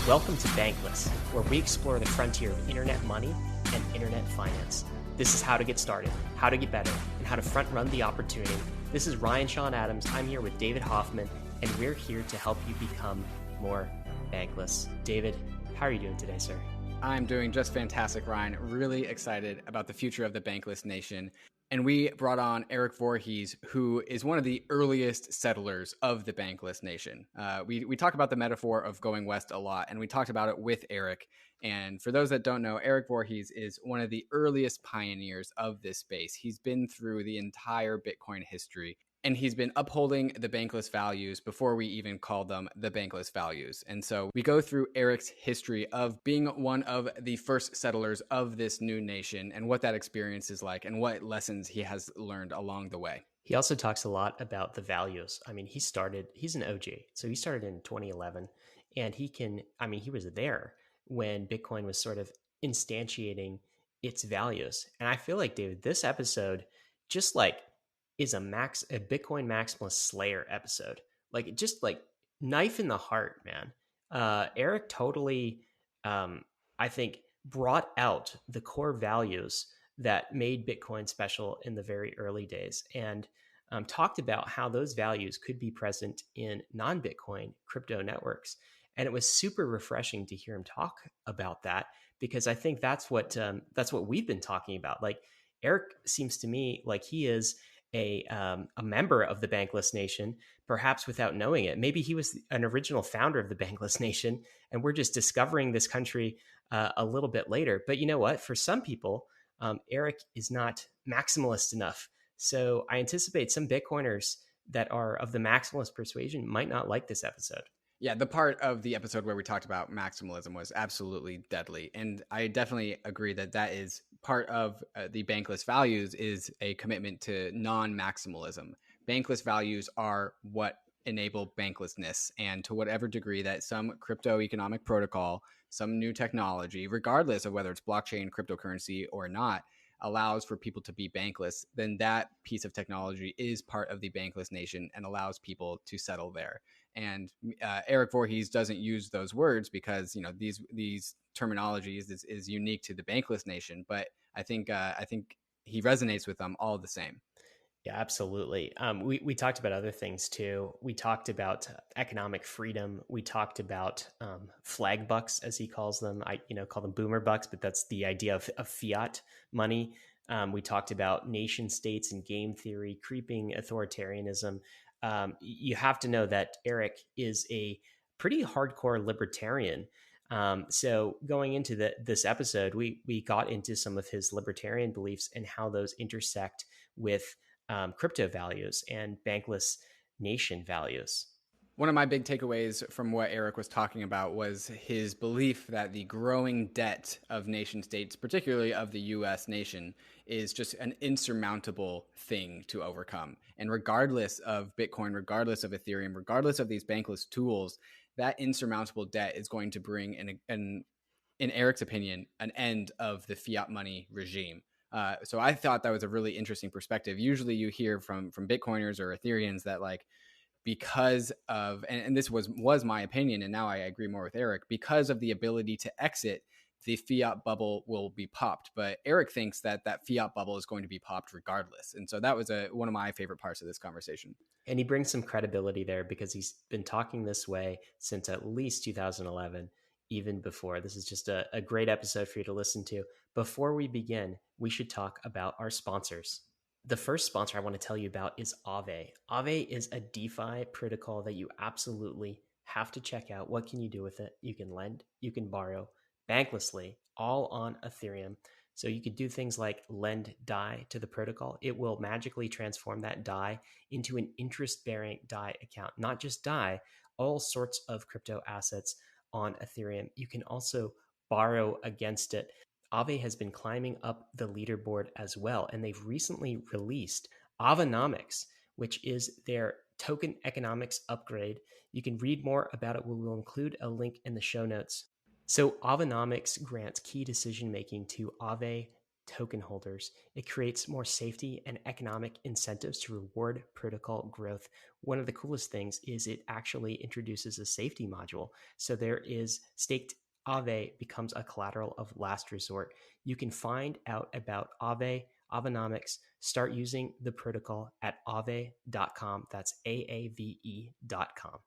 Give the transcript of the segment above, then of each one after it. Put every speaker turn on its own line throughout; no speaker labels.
Welcome to Bankless, where we explore the frontier of internet money and internet finance. This is how to get started, how to get better, and how to front run the opportunity. This is Ryan Sean Adams. I'm here with David Hoffman, and we're here to help you become more bankless. David, how are you doing today, sir?
I'm doing just fantastic, Ryan. Really excited about the future of the Bankless Nation. And we brought on Erik Voorhees, who is one of the earliest settlers of the Bankless Nation. We talk about the metaphor of going west a lot, and we talked about it with Erik. And for those that don't know, Erik Voorhees is one of the earliest pioneers of this space. He's been through the entire Bitcoin history, and he's been upholding the bankless values before we even called them the bankless values. And so we go through Erik's history of being one of the first settlers of this new nation and what that experience is like and what lessons he has learned along the way.
He also talks a lot about the values. I mean, he's an OG. So he started in 2011, and he was there when Bitcoin was sort of instantiating its values. And I feel like, David, this episode just is a Bitcoin maximalist slayer episode. Just knife in the heart, man. Erik totally, I think, brought out the core values that made Bitcoin special in the very early days, and talked about how those values could be present in non-Bitcoin crypto networks. And it was super refreshing to hear him talk about that, because I think that's what we've been talking about. Like, Erik seems to me like he is a member of the Bankless Nation, perhaps without knowing it. Maybe he was an original founder of the Bankless Nation, and we're just discovering this country a little bit later. But you know what? For some people, Erik is not maximalist enough. So I anticipate some Bitcoiners that are of the maximalist persuasion might not like this episode.
Yeah, the part of the episode where we talked about maximalism was absolutely deadly. And I definitely agree that is part of the bankless values is a commitment to non-maximalism. Bankless values are what enable banklessness. And to whatever degree that some crypto economic protocol, some new technology, regardless of whether it's blockchain, cryptocurrency or not, allows for people to be bankless, then that piece of technology is part of the bankless nation and allows people to settle there. And Erik Voorhees doesn't use those words because these terminologies is unique to the bankless nation, but I think he resonates with them all the same.
Yeah, absolutely. We talked about other things too. We talked about economic freedom. We talked about flag bucks, as he calls them. I call them boomer bucks, but that's the idea of fiat money. We talked about nation states and game theory, creeping authoritarianism. You have to know that Erik is a pretty hardcore libertarian. So going into this episode, we got into some of his libertarian beliefs and how those intersect with crypto values and bankless nation values.
One of my big takeaways from what Erik was talking about was his belief that the growing debt of nation states, particularly of the US nation, is just an insurmountable thing to overcome. And regardless of Bitcoin, regardless of Ethereum, regardless of these bankless tools, that insurmountable debt is going to bring, in Erik's opinion, an end of the fiat money regime. So I thought that was a really interesting perspective. Usually you hear from Bitcoiners or Ethereans that because of, and this was my opinion, and now I agree more with Erik, because of the ability to exit, the fiat bubble will be popped. But Erik thinks that fiat bubble is going to be popped regardless. And so that was one of my favorite parts of this conversation.
And he brings some credibility there because he's been talking this way since at least 2011. Even before. This is just a great episode for you to listen to. Before we begin, we should talk about our sponsors. The first sponsor I want to tell you about is Aave. Aave is a DeFi protocol that you absolutely have to check out. What can you do with it? You can lend, you can borrow banklessly, all on Ethereum. So you could do things like lend DAI to the protocol. It will magically transform that DAI into an interest-bearing DAI account. Not just DAI, all sorts of crypto assets on Ethereum. You can also borrow against it. Aave has been climbing up the leaderboard as well, and they've recently released Avenomics, which is their token economics upgrade. You can read more about it. We will include a link in the show notes. So Avenomics grants key decision-making to Aave token holders. It creates more safety and economic incentives to reward protocol growth. One of the coolest things is it actually introduces a safety module. So there is staked Aave becomes a collateral of last resort. You can find out about Aave, Avenomics, start using the protocol at aave.com. That's AAVE.com.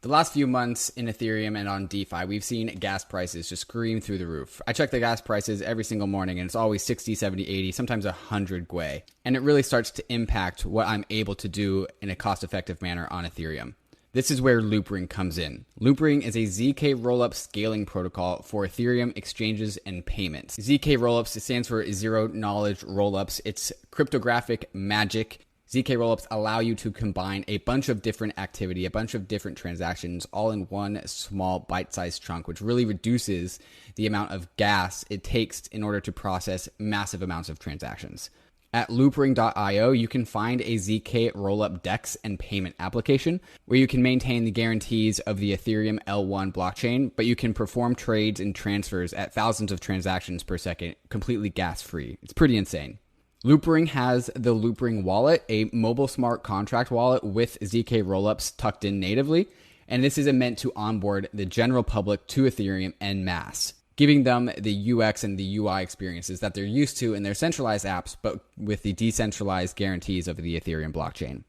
The last few months in Ethereum and on DeFi, we've seen gas prices just scream through the roof. I check the gas prices every single morning and it's always 60, 70, 80, sometimes 100 gwei. And it really starts to impact what I'm able to do in a cost-effective manner on Ethereum. This is where Loopring comes in. Loopring is a ZK rollup scaling protocol for Ethereum exchanges and payments. ZK rollups stands for zero knowledge rollups. It's cryptographic magic. ZK rollups allow you to combine a bunch of different activity, a bunch of different transactions, all in one small bite-sized chunk, which really reduces the amount of gas it takes in order to process massive amounts of transactions. At loopring.io, you can find a ZK rollup DEX and payment application where you can maintain the guarantees of the Ethereum L1 blockchain, but you can perform trades and transfers at thousands of transactions per second completely gas-free. It's pretty insane. Loopring has the Loopring wallet, a mobile smart contract wallet with ZK rollups tucked in natively, and this is meant to onboard the general public to Ethereum en masse, giving them the UX and the UI experiences that they're used to in their centralized apps, but with the decentralized guarantees of the Ethereum blockchain.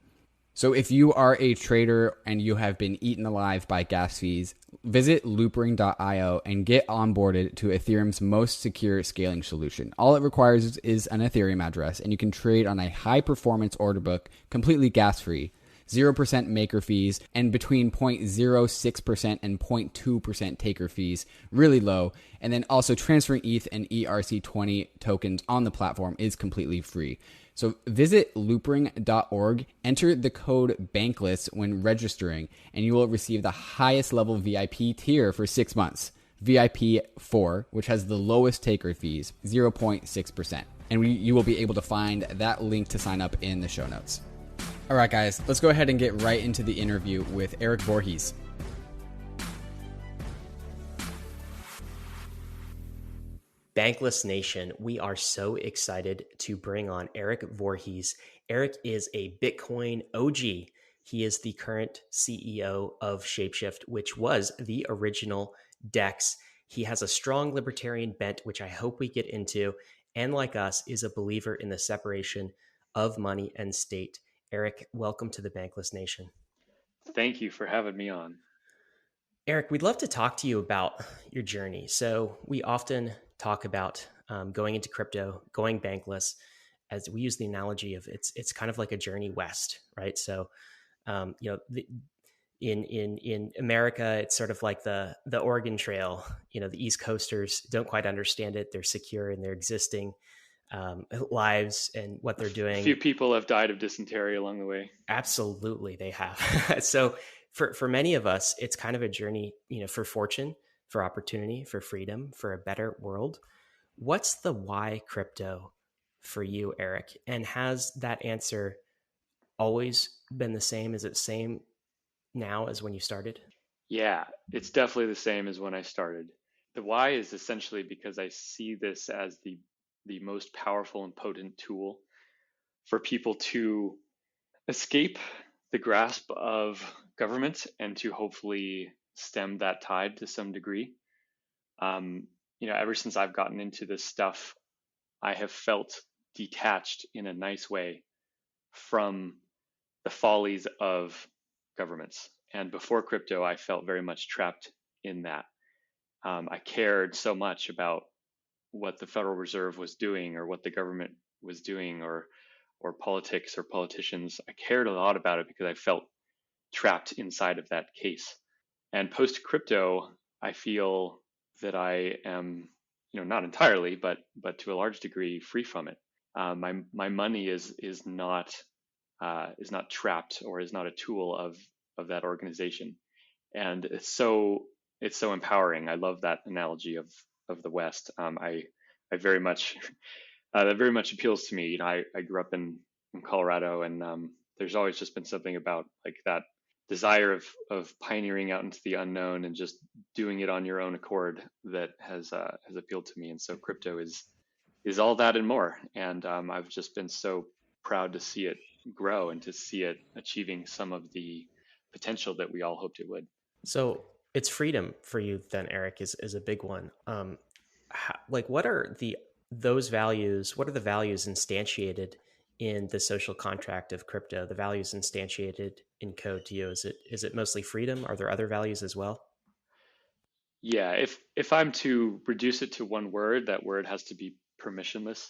So if you are a trader and you have been eaten alive by gas fees, visit loopring.io and get onboarded to Ethereum's most secure scaling solution. All it requires is an Ethereum address, and you can trade on a high-performance order book completely gas-free, 0% maker fees, and between 0.06% and 0.2% taker fees, really low. And then also transferring ETH and ERC20 tokens on the platform is completely free. So visit loopring.org, enter the code Bankless when registering, and you will receive the highest level VIP tier for 6 months, VIP 4, which has the lowest taker fees, 0.6%. And you will be able to find that link to sign up in the show notes. All right, guys, let's go ahead and get right into the interview with Erik Voorhees.
Bankless Nation, we are so excited to bring on Erik Voorhees. Erik is a Bitcoin OG. He is the current CEO of Shapeshift, which was the original DEX. He has a strong libertarian bent, which I hope we get into, and like us, is a believer in the separation of money and state. Erik, welcome to the Bankless Nation.
Thank you for having me on.
Erik, we'd love to talk to you about your journey. So we often talk about going into crypto, going bankless, as we use the analogy of it's kind of like a journey west, right? So, in America, it's sort of like the Oregon Trail. The East Coasters don't quite understand it; they're secure in their existing lives and what they're doing.
A few people have died of dysentery along the way.
Absolutely, they have. So for many of us, it's kind of a journey, for fortune, for opportunity, for freedom, for a better world. What's the why crypto for you, Erik? And has that answer always been the same? Is it same now as when you started?
Yeah, it's definitely the same as when I started. The why is essentially because I see this as the most powerful and potent tool for people to escape the grasp of government and to hopefully stem that tide to some degree. Ever since I've gotten into this stuff, I have felt detached in a nice way from the follies of governments. And before crypto, I felt very much trapped in that. I cared so much about what the Federal Reserve was doing or what the government was doing or politics or politicians. I cared a lot about it because I felt trapped inside of that case. And post crypto, I feel that I am, not entirely, but to a large degree, free from it. My money is not trapped or is not a tool of that organization, and it's so empowering. I love that analogy of the West. I very much that very much appeals to me. I grew up in Colorado, and there's always just been something about like that desire of pioneering out into the unknown and just doing it on your own accord that has appealed to me. And so crypto is is all that and more. And I've just been so proud to see it grow and to see it achieving some of the potential that we all hoped it would.
So it's freedom for you then, Eric, is a big one. Like what are those values? What are the values instantiated in the social contract of crypto? The values instantiated in code to you? Is it mostly freedom? Are there other values as well?
Yeah, if I'm to reduce it to one word, that word has to be permissionless.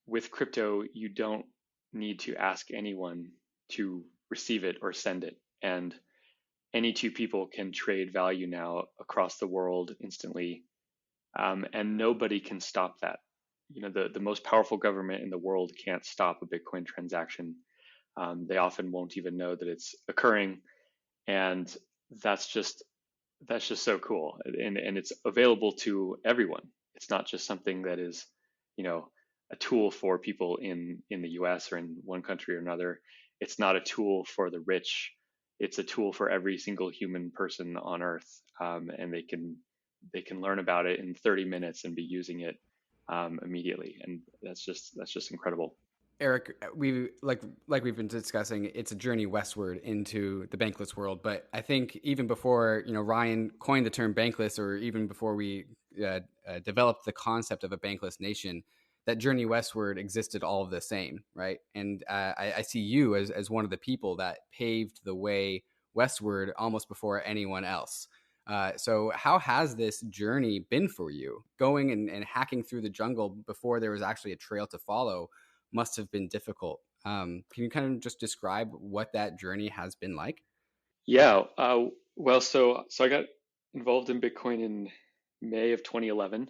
With crypto, you don't need to ask anyone to receive it or send it. And any two people can trade value now across the world instantly, and nobody can stop that. The most powerful government in the world can't stop a Bitcoin transaction. They often won't even know that it's occurring, and that's just that's just so cool. And it's available to everyone. It's not just something that is, you know, a tool for people in the US or in one country or another. It's not a tool for the rich. It's a tool for every single human person on earth. And they can learn about it in 30 minutes and be using it immediately. And that's just incredible.
Eric, we like we've been discussing, it's a journey westward into the bankless world. But I think even before Ryan coined the term bankless, or even before we developed the concept of a bankless nation, that journey westward existed all of the same, right? And I see you as one of the people that paved the way westward almost before anyone else. So how has this journey been for you? Going and hacking through the jungle before there was actually a trail to follow must have been difficult. Can you kind of just describe what that journey has been like?
Yeah. Well, so I got involved in Bitcoin in May of 2011.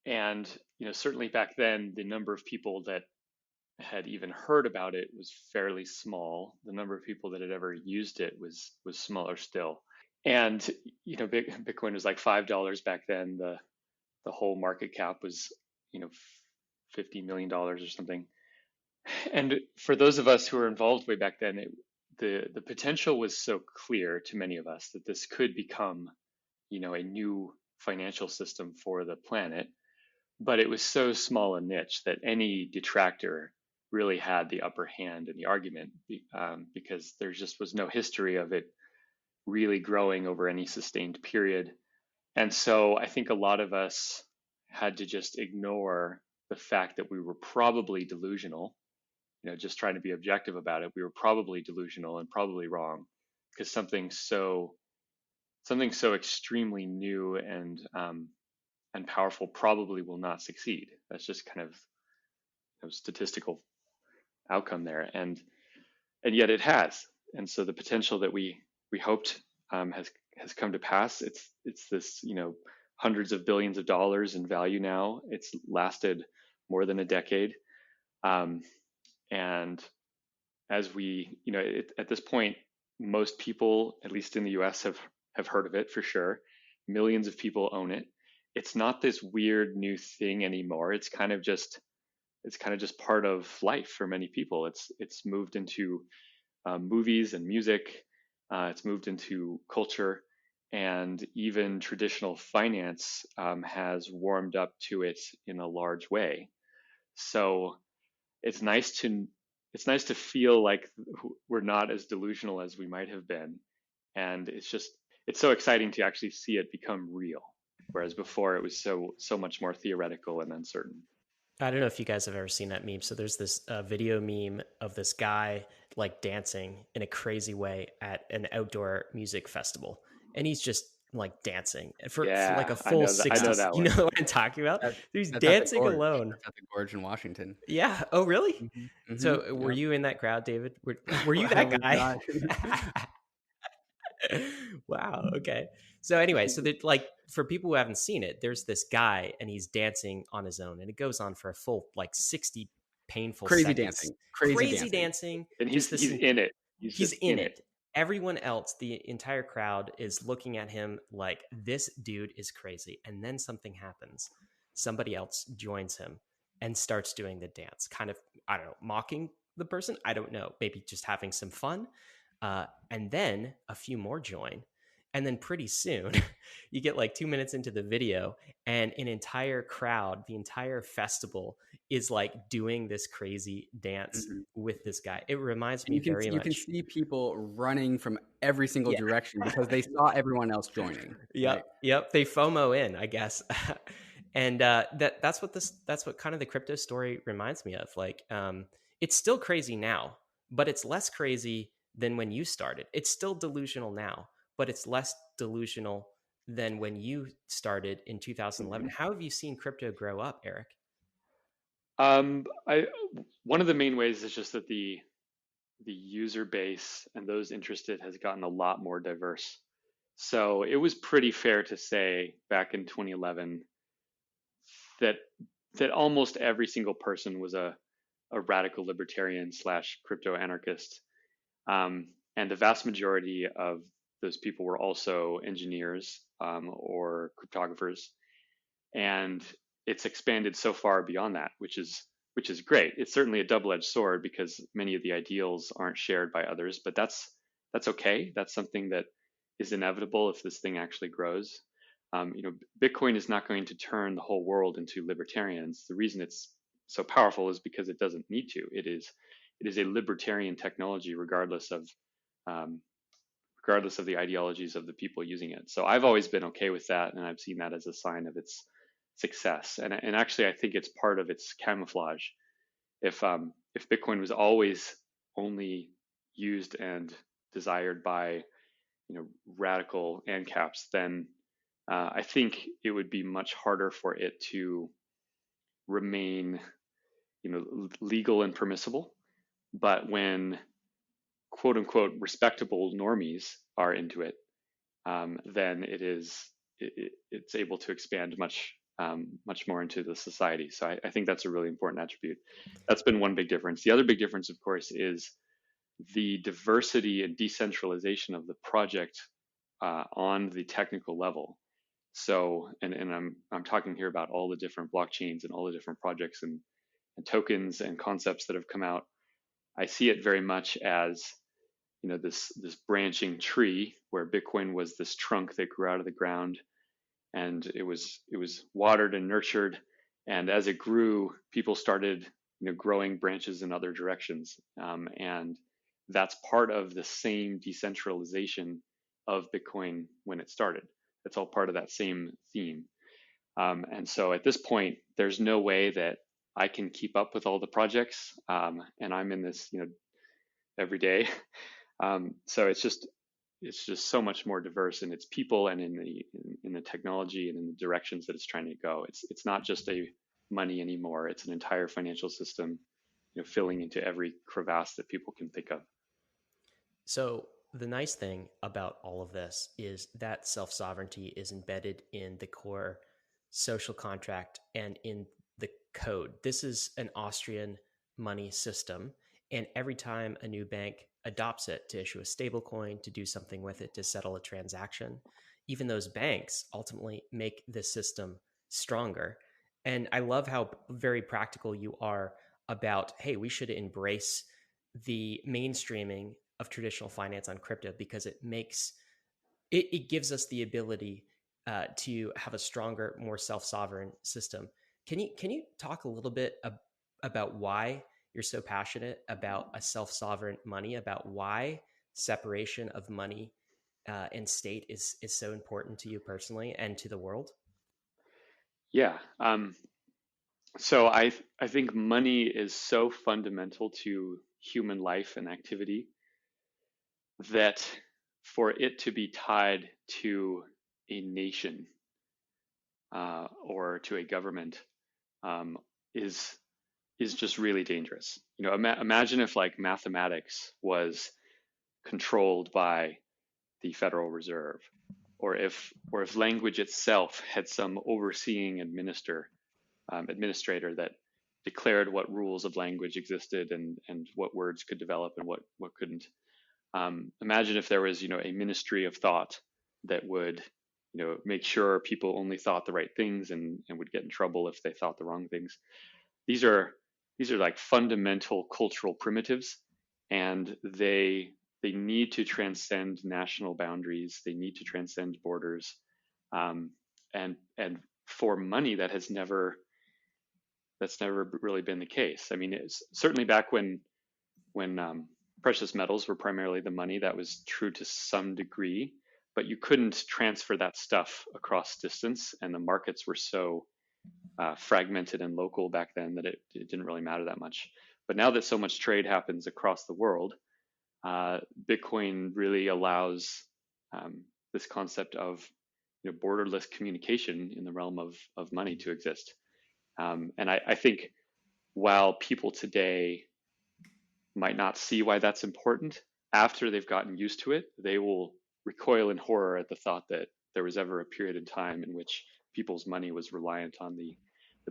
And certainly back then, the number of people that had even heard about it was fairly small. The number of people that had ever used it was smaller still. And Bitcoin was like $5 back then. The whole market cap was $50 million or something. And for those of us who were involved way back then, the potential was so clear to many of us that this could become a new financial system for the planet. But it was so small a niche that any detractor really had the upper hand in the argument, because there just was no history of it really growing over any sustained period. And so I think a lot of us had to just ignore the fact that we were probably delusional, just trying to be objective about it. We were probably delusional and probably wrong, because something so extremely new and powerful probably will not succeed. That's just kind of statistical outcome there, and yet it has. And so the potential that we hoped has come to pass. It's this hundreds of billions of dollars in value now. It's lasted more than a decade, and as we at this point, most people, at least in the U.S., have heard of it for sure. Millions of people own it. It's not this weird new thing anymore. It's kind of just part of life for many people. It's moved into movies and music. It's moved into culture, and even traditional finance has warmed up to it in a large way. So it's nice to feel like we're not as delusional as we might have been, and it's so exciting to actually see it become real. Whereas before it was so much more theoretical and uncertain.
I don't know if you guys have ever seen that meme. So there's this video meme of this guy like dancing in a crazy way at an outdoor music festival, and he's just like dancing for like
Yeah,
a full
I know
60.
that
You
one.
know what I'm talking about? He's
That's at the
dancing
gorge.
alone.
That's at the gorge in Washington.
Yeah. Oh, really? So were
Yep.
you in that crowd, David? Were you
I
that
was
guy?
not.
Wow. Okay. So anyway, so that like for people who haven't seen it, there's this guy and he's dancing on his own, and it goes on for a full like 60 painful
Crazy
seconds.
dancing.
Crazy dancing.
And
Just
he's in it. He's
he's
just
in
in it.
it. Everyone else, the entire crowd is looking at him like this dude is crazy. And then something happens. Somebody else joins him and starts doing the dance, kind of, I don't know, mocking the person. I don't know, maybe just having some fun. And then a few more join. And then pretty soon, you get like 2 minutes into the video, and an entire crowd, the entire festival is like doing this crazy dance
Mhm.
with this guy. It reminds
And
me very
you can
much.
see people running from every single
Yeah.
direction because they saw everyone else joining, right?
Yep. They FOMO in, I guess. And that's what kind of the crypto story reminds me of. Like, it's still crazy now, but it's less crazy than when you started. It's still delusional now, but it's less delusional than when you started in 2011.
Mhm.
How have you seen crypto grow up, Erik?
I One of the main ways is just that the user base and those interested has gotten a lot more diverse. So it was pretty fair to say back in 2011 that almost every single person was a radical libertarian slash crypto anarchist. And the vast majority of those people were also engineers or cryptographers. And it's expanded so far beyond that, which is great. It's certainly a double-edged sword because many of the ideals aren't shared by others, but that's okay. That's something that is inevitable if this thing actually grows. Bitcoin is not going to turn the whole world into libertarians. The reason it's so powerful is because it doesn't need to. It is a libertarian technology, um, regardless of the ideologies of the people using it. So I've always been okay with that, and I've seen that as a sign of its success. And actually, I think it's part of its camouflage. If Bitcoin was always only used and desired by radical ANCAPs, then I think it would be much harder for it to remain legal and permissible. But when quote unquote respectable normies are into it, then it's able to expand much more into the society. So I think that's a really important attribute. That's been one big difference. The other big difference, of course, is the diversity and decentralization of the project on the technical level. So, and I'm talking here about all the different blockchains and all the different projects and tokens and concepts that have come out. I see it very much as this branching tree where Bitcoin was this trunk that grew out of the ground, and it was watered and nurtured, and as it grew, people started growing branches in other directions, and that's part of the same decentralization of Bitcoin when it started. It's all part of that same theme. And so at this point, there's no way that I can keep up with all the projects, and I'm in this every day. So it's just so much more diverse in its people and in the technology and in the directions that it's trying to go. It's not just a money anymore. It's an entire financial system, filling into every crevasse that people can think of.
So the nice thing about all of this is that self-sovereignty is embedded in the core social contract and in the code. This is an Austrian money system, and every time a new bank adopts it to issue a stable coin, to do something with it, to settle a transaction, even those banks ultimately make the system stronger. And I love how very practical you are about, hey, we should embrace the mainstreaming of traditional finance on crypto because it gives us the ability to have a stronger, more self-sovereign system. Can you talk a little bit about why you're so passionate about a self-sovereign money, about why separation of money and state is so important to you personally and to the world?
Yeah. So I think money is so fundamental to human life and activity that for it to be tied to a nation or to a government um, is is just really dangerous. Imagine if like mathematics was controlled by the Federal Reserve, or if language itself had some overseeing administrator that declared what rules of language existed and what words could develop and what couldn't. Imagine if there was a ministry of thought that would make sure people only thought the right things and would get in trouble if they thought the wrong things. These are these are like fundamental cultural primitives, and they they need to transcend national boundaries. They need to transcend borders, and for money that's never really been the case. I mean, it's certainly back when precious metals were primarily the money, that was true to some degree, but you couldn't transfer that stuff across distance, and the markets were so fragmented and local back then that it didn't really matter that much. But now that so much trade happens across the world, Bitcoin really allows this concept of borderless communication in the realm of money to exist. And I think while people today might not see why that's important, after they've gotten used to it, they will recoil in horror at the thought that there was ever a period in time in which people's money was reliant on the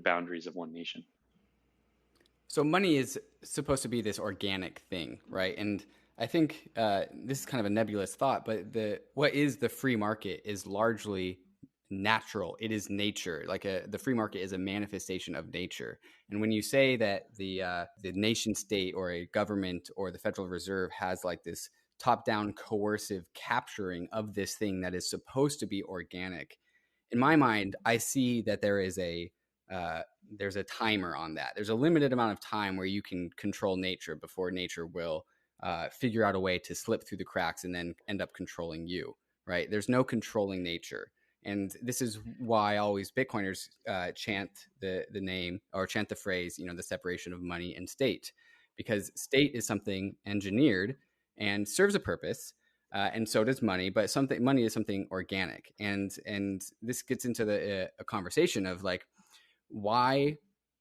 boundaries of one nation.
So money is supposed to be this organic thing, right? And I think this is kind of a nebulous thought, but what is the free market is largely natural. It is nature. Like the free market is a manifestation of nature. And when you say that the nation state or a government or the Federal Reserve has like this top-down coercive capturing of this thing that is supposed to be organic, in my mind, I see that there's a timer on that. There's a limited amount of time where you can control nature before nature will figure out a way to slip through the cracks and then end up controlling you, right? There's no controlling nature. And this is why always Bitcoiners chant the name or chant the phrase, the separation of money and state, because state is something engineered and serves a purpose. And so does money, but money is something organic. And this gets into a conversation of like why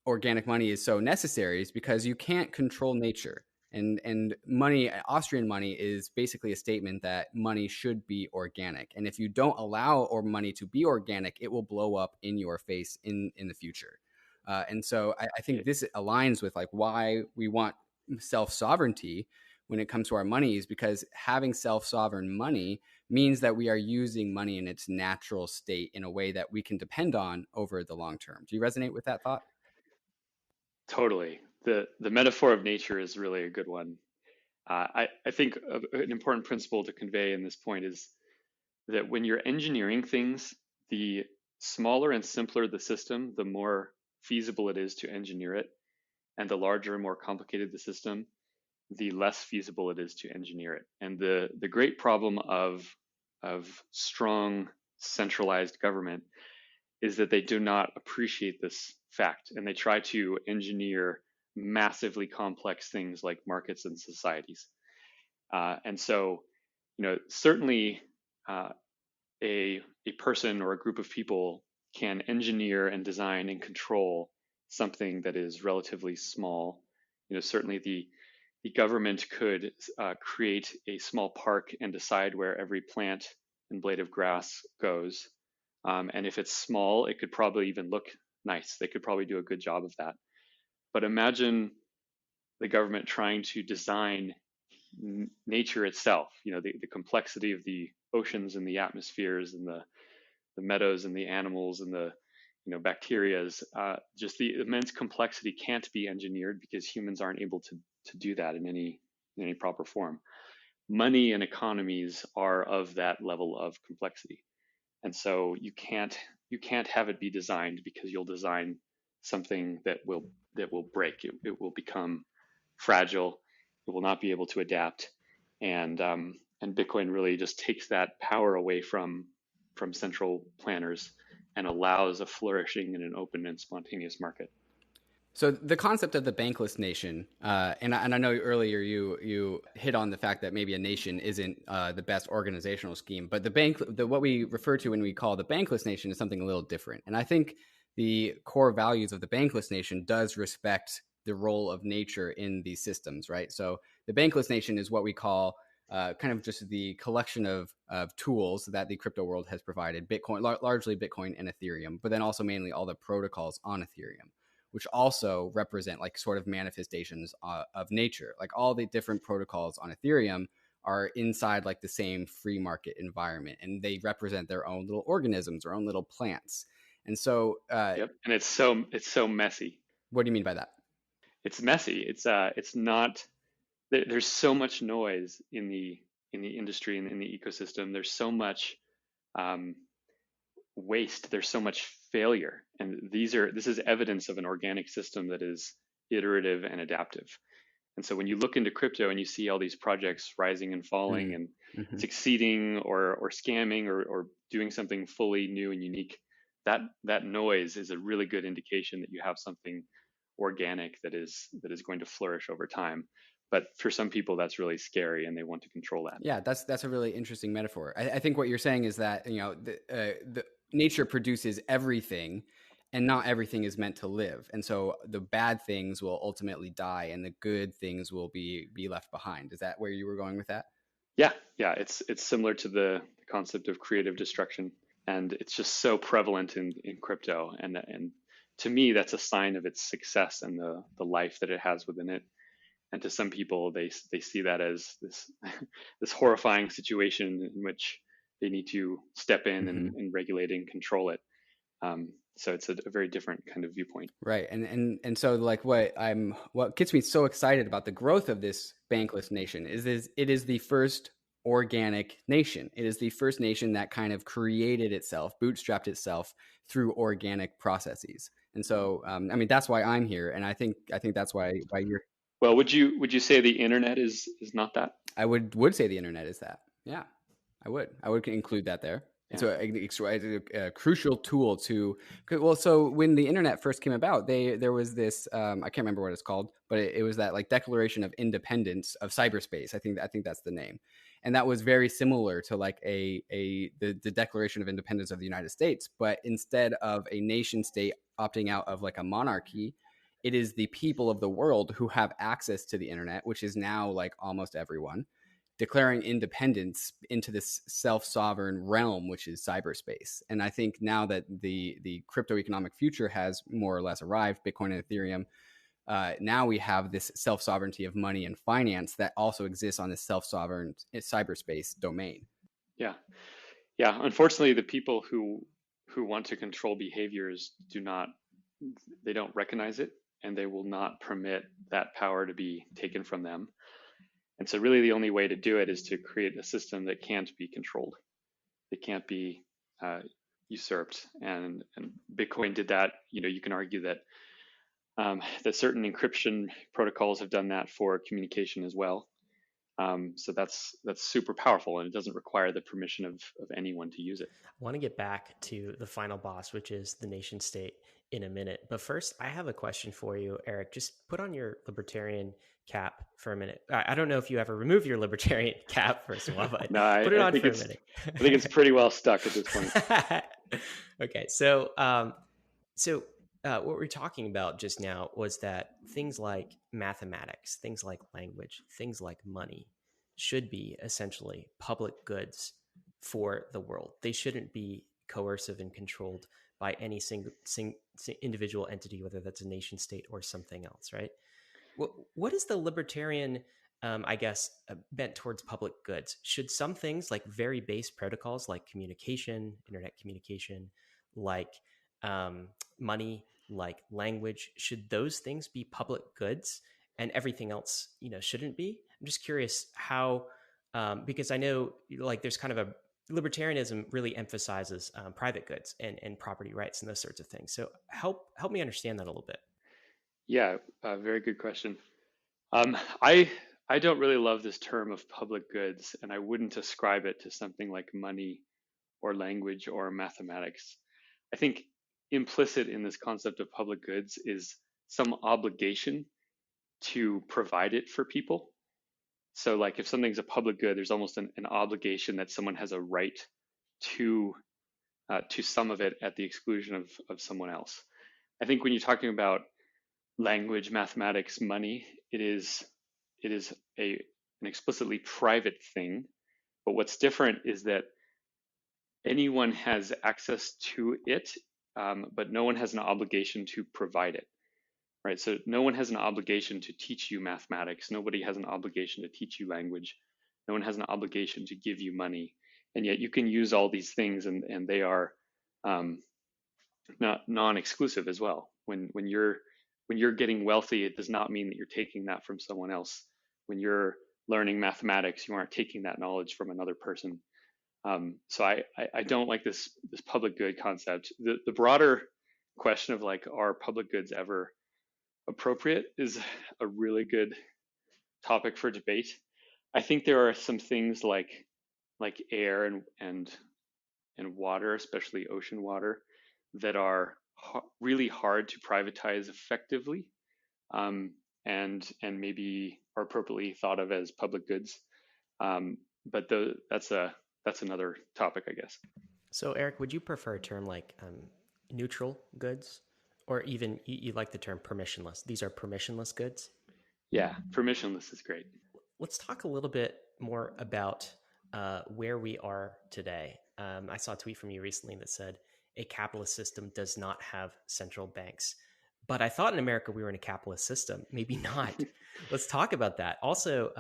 organic money is so necessary is because you can't control nature. And money, Austrian money, is basically a statement that money should be organic. And if you don't allow money to be organic, it will blow up in your face in the future. And so I think this aligns with like why we want self-sovereignty when it comes to our money, is because having self-sovereign money means that we are using money in its natural state in a way that we can depend on over the long term. Do you resonate with that thought?
Totally. The metaphor of nature is really a good one. I think an important principle to convey in this point is that when you're engineering things, the smaller and simpler the system, the more feasible it is to engineer it. And the larger and more complicated the system, the less feasible it is to engineer it. And the great problem of strong centralized government is that they do not appreciate this fact, and they try to engineer massively complex things like markets and societies. And so, certainly a person or a group of people can engineer and design and control something that is relatively small. Certainly the government could create a small park and decide where every plant and blade of grass goes. And if it's small, it could probably even look nice. They could probably do a good job of that. But imagine the government trying to design nature itself, the complexity of the oceans and the atmospheres and the meadows and the animals and the bacterias. Just the immense complexity can't be engineered because humans aren't able to do that in any proper form. Money and economies are of that level of complexity. And so you can't have it be designed, because you'll design something that will break. It will become fragile. It will not be able to adapt. And Bitcoin really just takes that power away from central planners and allows a flourishing in an open and spontaneous market.
So the concept of the bankless nation, and I know earlier you hit on the fact that maybe a nation isn't the best organizational scheme, but what we refer to when we call the bankless nation is something a little different. And I think the core values of the bankless nation does respect the role of nature in these systems, right? So the bankless nation is what we call kind of just the collection of tools that the crypto world has provided, Bitcoin, largely Bitcoin and Ethereum, but then also mainly all the protocols on Ethereum, which also represent like sort of manifestations of nature. Like all the different protocols on Ethereum are inside like the same free market environment, and they represent their own little organisms, their own little plants. And so,
yep. And it's so messy.
What do you mean by that?
It's messy. It's not. there's so much noise in the industry and in the ecosystem. There's so much um, waste. There's so much failure, and this is evidence of an organic system that is iterative and adaptive. And so when you look into crypto and you see all these projects rising and falling and
Mm-hmm.
succeeding or scamming or doing something fully new and unique, that noise is a really good indication that you have something organic that is going to flourish over time. But for some people, that's really scary, and they want to control that.
Yeah, that's a really interesting metaphor. I think what you're saying is that the nature produces everything, and not everything is meant to live. And so the bad things will ultimately die, and the good things will be left behind. Is that where you were going with that?
Yeah, it's similar to the concept of creative destruction, and it's just so prevalent in crypto. And to me, that's a sign of its success and the life that it has within it. And to some people, they see that as this this horrifying situation in which they need to step in
Mm-hmm.
and regulate and control it. So it's a very different kind of viewpoint.
Right. And so like what gets me so excited about the growth of this bankless nation is it is the first organic nation. It is the first nation that kind of created itself, bootstrapped itself through organic processes. And so I mean that's why I'm here, and I think that's why you're.
Well, would you say the internet is not that?
I would say the internet is that. Yeah. I would include that there. And
Yeah.
so it's a crucial tool to, well, so when the internet first came about, there was this, I can't remember what it's called, but it was that like Declaration of Independence of Cyberspace. I think that's the name. And that was very similar to like the Declaration of Independence of the United States, but instead of a nation state opting out of like a monarchy, it is the people of the world who have access to the internet, which is now like almost everyone, declaring independence into this self-sovereign realm, which is cyberspace. And I think now that the crypto economic future has more or less arrived, Bitcoin and Ethereum, now we have this self-sovereignty of money and finance that also exists on this self-sovereign cyberspace domain.
Yeah. Yeah. Unfortunately, the people who want to control behaviors they don't recognize it, and they will not permit that power to be taken from them. And so really the only way to do it is to create a system that can't be controlled. It can't be usurped. And Bitcoin did that. You can argue that certain encryption protocols have done that for communication as well. So that's super powerful, and it doesn't require the permission of anyone to use it.
I want to get back to the final boss, which is the nation state, in a minute. But first, I have a question for you, Erik. Just put on your libertarian cap for a minute. I don't know if you ever remove your libertarian cap, first of all, but
No,
put it
I
on
think
for a
it's
minute.
I think it's pretty well stuck at this point.
Okay, so what we're talking about just now was that things like mathematics, things like language, things like money should be essentially public goods for the world. They shouldn't be coercive and controlled by any single individual entity, whether that's a nation state or something else, right? What is the libertarian, I guess, bent towards public goods? Should some things like very base protocols like communication, internet communication, like money, like language, should those things be public goods and everything else, shouldn't be? I'm just curious how, because I know like there's kind of a libertarianism really emphasizes private goods and property rights and those sorts of things. So help me understand that a little bit.
Yeah, very good question. Um, I I don't really love this term of public goods, and I wouldn't ascribe it to something like money or language or mathematics. I think implicit in this concept of public goods is some obligation to provide it for people. So, like if something's a public good, there's almost an obligation that someone has a right to some of it at the exclusion of someone else. I think when you're talking about language, mathematics, money, it is an explicitly private thing. But what's different is that anyone has access to it, but no one has an obligation to provide it, right? So no one has an obligation to teach you mathematics. Nobody has an obligation to teach you language. No one has an obligation to give you money. And yet you can use all these things, and they are not non-exclusive as well. When you're getting wealthy, it does not mean that you're taking that from someone else. when you're learning mathematics, you aren't taking that knowledge from another person. So I don't like this public good concept. The broader question of like, are public goods ever appropriate is a really good topic for debate. I think there are some things like air and water, especially ocean water, that are really hard to privatize effectively, and maybe are appropriately thought of as public goods. But that's another topic, I guess.
So, Eric, would you prefer a term like neutral goods, or even you like the term permissionless? These are permissionless goods.
Yeah, permissionless is great.
Let's talk a little bit more about where we are today. I saw a tweet from you recently that said a capitalist system does not have central banks. But I thought in America we were in a capitalist system. Maybe not. Let's talk about that. Also,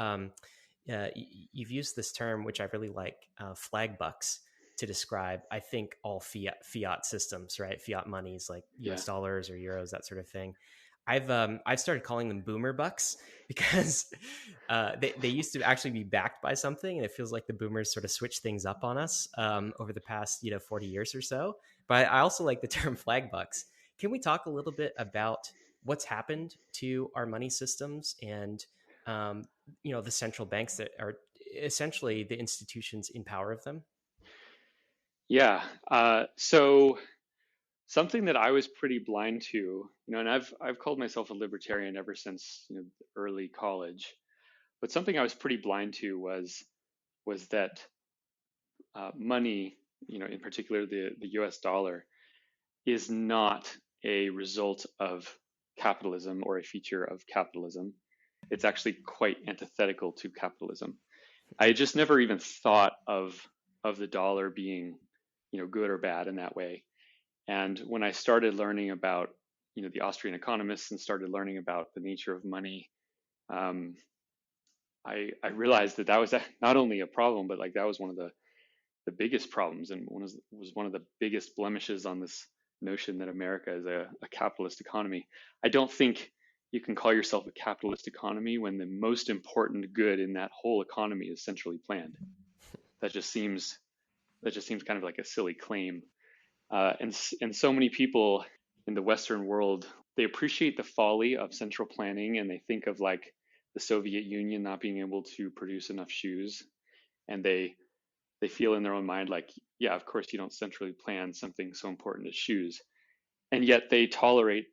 you've used this term, which I really like, flag bucks, to describe, I think, all fiat systems, right? Fiat monies like US dollars or euros, that sort of thing. I've started calling them boomer bucks because they used to actually be backed by something, and it feels like the boomers sort of switched things up on us over the past 40 years or so. But I also like the term flag bucks. Can we talk a little bit about what's happened to our money systems and the central banks that are essentially the institutions in power of them?
Yeah. So something that I was pretty blind to, and I've called myself a libertarian ever since early college, but something I was pretty blind to was that money, in particular the U.S. dollar, is not a result of capitalism or a feature of capitalism. It's actually quite antithetical to capitalism. I just never even thought of the dollar being, good or bad in that way. And when I started learning about, the Austrian economists and started learning about the nature of money, I realized that was not only a problem, but like that was one of the biggest problems, and was one of the biggest blemishes on this notion that America is a capitalist economy. I don't think you can call yourself a capitalist economy when the most important good in that whole economy is centrally planned. That just seems kind of like a silly claim. And so many people in the Western world, they appreciate the folly of central planning, and they think of like the Soviet Union not being able to produce enough shoes, and they feel in their own mind like, yeah, of course you don't centrally plan something so important as shoes, and yet they tolerate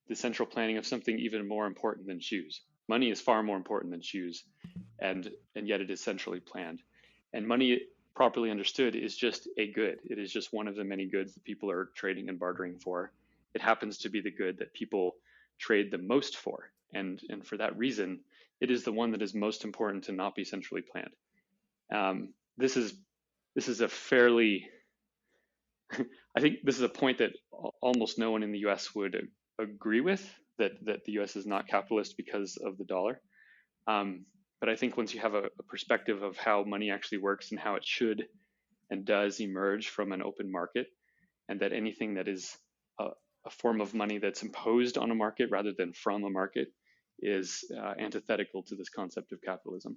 the central planning of something even more important than shoes. Money is far more important than shoes, and yet it is centrally planned. And money, properly understood, is just a good. It is just one of the many goods that people are trading and bartering for. It happens to be the good that people trade the most for, and for that reason, it is the one that is most important to not be centrally planned. This is a fairly, I think this is a point that almost no one in the U.S. would agree with, that the U.S. is not capitalist because of the dollar. But I think once you have a perspective of how money actually works and how it should and does emerge from an open market, and that anything that is a form of money that's imposed on a market rather than from a market is antithetical to this concept of capitalism.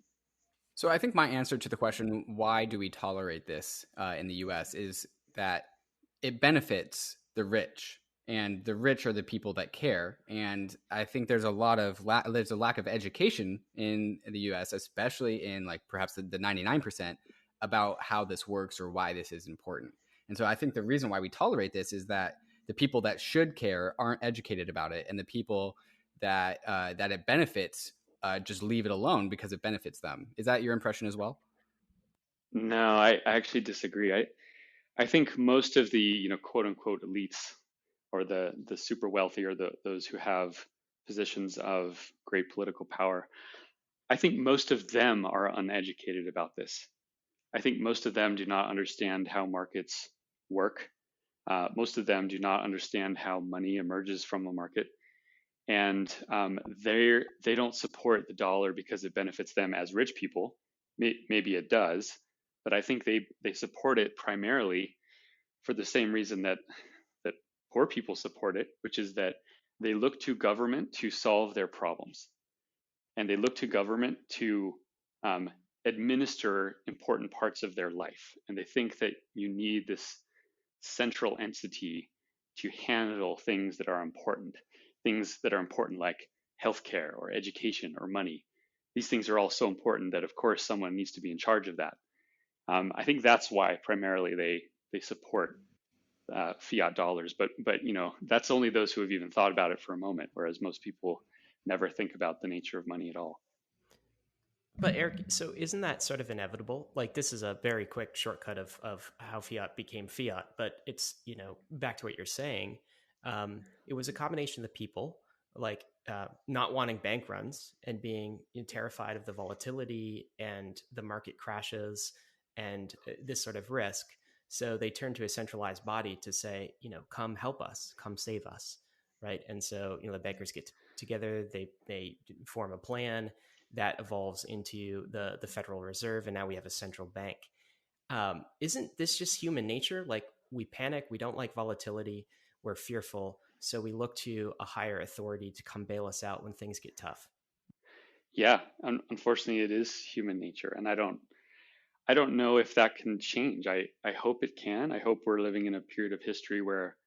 So I think my answer to the question, why do we tolerate this in the US, is that it benefits the rich, and the rich are the people that care. And I think there's a lack of education in the US, especially in like perhaps the 99%, about how this works or why this is important. And so I think the reason why we tolerate this is that the people that should care aren't educated about it, and the people that it benefits just leave it alone because it benefits them. Is that your impression as well?
No, I actually disagree. I think most of the quote unquote elites, or the super wealthy, or those who have positions of great political power, I think most of them are uneducated about this. I think most of them do not understand how markets work. Most of them do not understand how money emerges from a market. And they don't support the dollar because it benefits them as rich people. Maybe it does, but I think they support it primarily for the same reason that poor people support it, which is that they look to government to solve their problems. and they look to government to administer important parts of their life. And they think that you need this central entity to handle things that are important, like healthcare or education or money. These things are all so important that, of course, someone needs to be in charge of that. I think that's why primarily they support fiat dollars, but that's only those who have even thought about it for a moment, whereas most people never think about the nature of money at all.
But Eric, so isn't that sort of inevitable? Like, this is a very quick shortcut of how fiat became fiat, but it's, back to what you're saying. It was a combination of the people, like not wanting bank runs and being terrified of the volatility and the market crashes and this sort of risk. So they turned to a centralized body to say, come help us, come save us, right? And so, the bankers get together, they form a plan that evolves into the Federal Reserve, and now we have a central bank. Isn't this just human nature? Like, we panic, we don't like volatility, we're fearful, so we look to a higher authority to come bail us out when things get tough.
Yeah, unfortunately, it is human nature, and I don't know if that can change. I hope it can. I hope we're living in a period of history where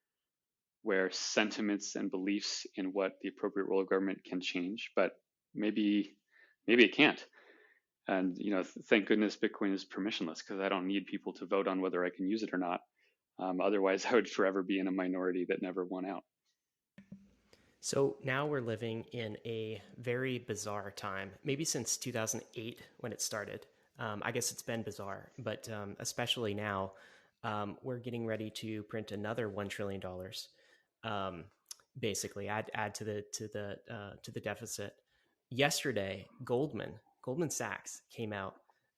sentiments and beliefs in what the appropriate role of government can change, but maybe it can't. And thank goodness Bitcoin is permissionless, because I don't need people to vote on whether I can use it or not. Otherwise, I would forever be in a minority that never won out.
So now we're living in a very bizarre time, maybe since 2008 when it started. I guess it's been bizarre, but especially now, we're getting ready to print another $1 trillion. Basically, add to the deficit. Yesterday, Goldman Sachs came out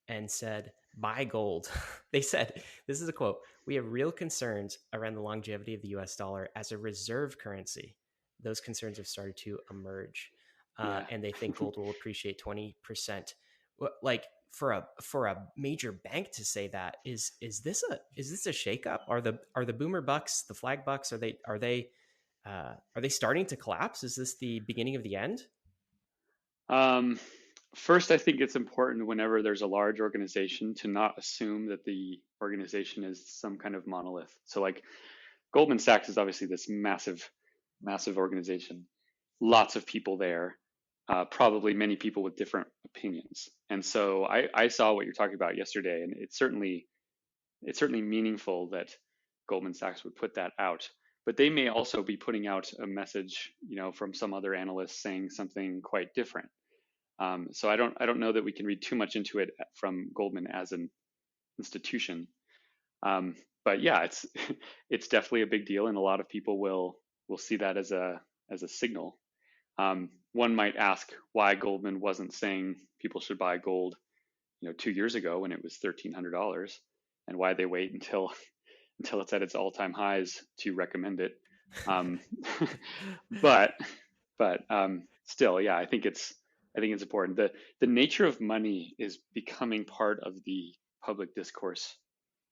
and said, buy gold. They said, this is a quote, "We have real concerns around the longevity of the US dollar as a reserve currency. Those concerns have started to emerge." And they think gold will appreciate 20%. Like, for a major bank to say that, is this a shakeup? Are the boomer bucks, the flag bucks, are they starting to collapse? Is this the beginning of the end?
First, I think it's important whenever there's a large organization to not assume that the organization is some kind of monolith. So, like, Goldman Sachs is obviously this massive organization, lots of people there, probably many people with different opinions. And so I saw what you're talking about yesterday, and it's certainly meaningful that Goldman Sachs would put that out. But they may also be putting out a message, from some other analysts saying something quite different. So I don't know that we can read too much into it from Goldman as an institution. But yeah, it's definitely a big deal, and a lot of people will see that as a signal. One might ask why Goldman wasn't saying people should buy gold, 2 years ago when it was $1,300, and why they wait until it's at its all-time highs to recommend it. But still, yeah, I think it's important. The nature of money is becoming part of the public discourse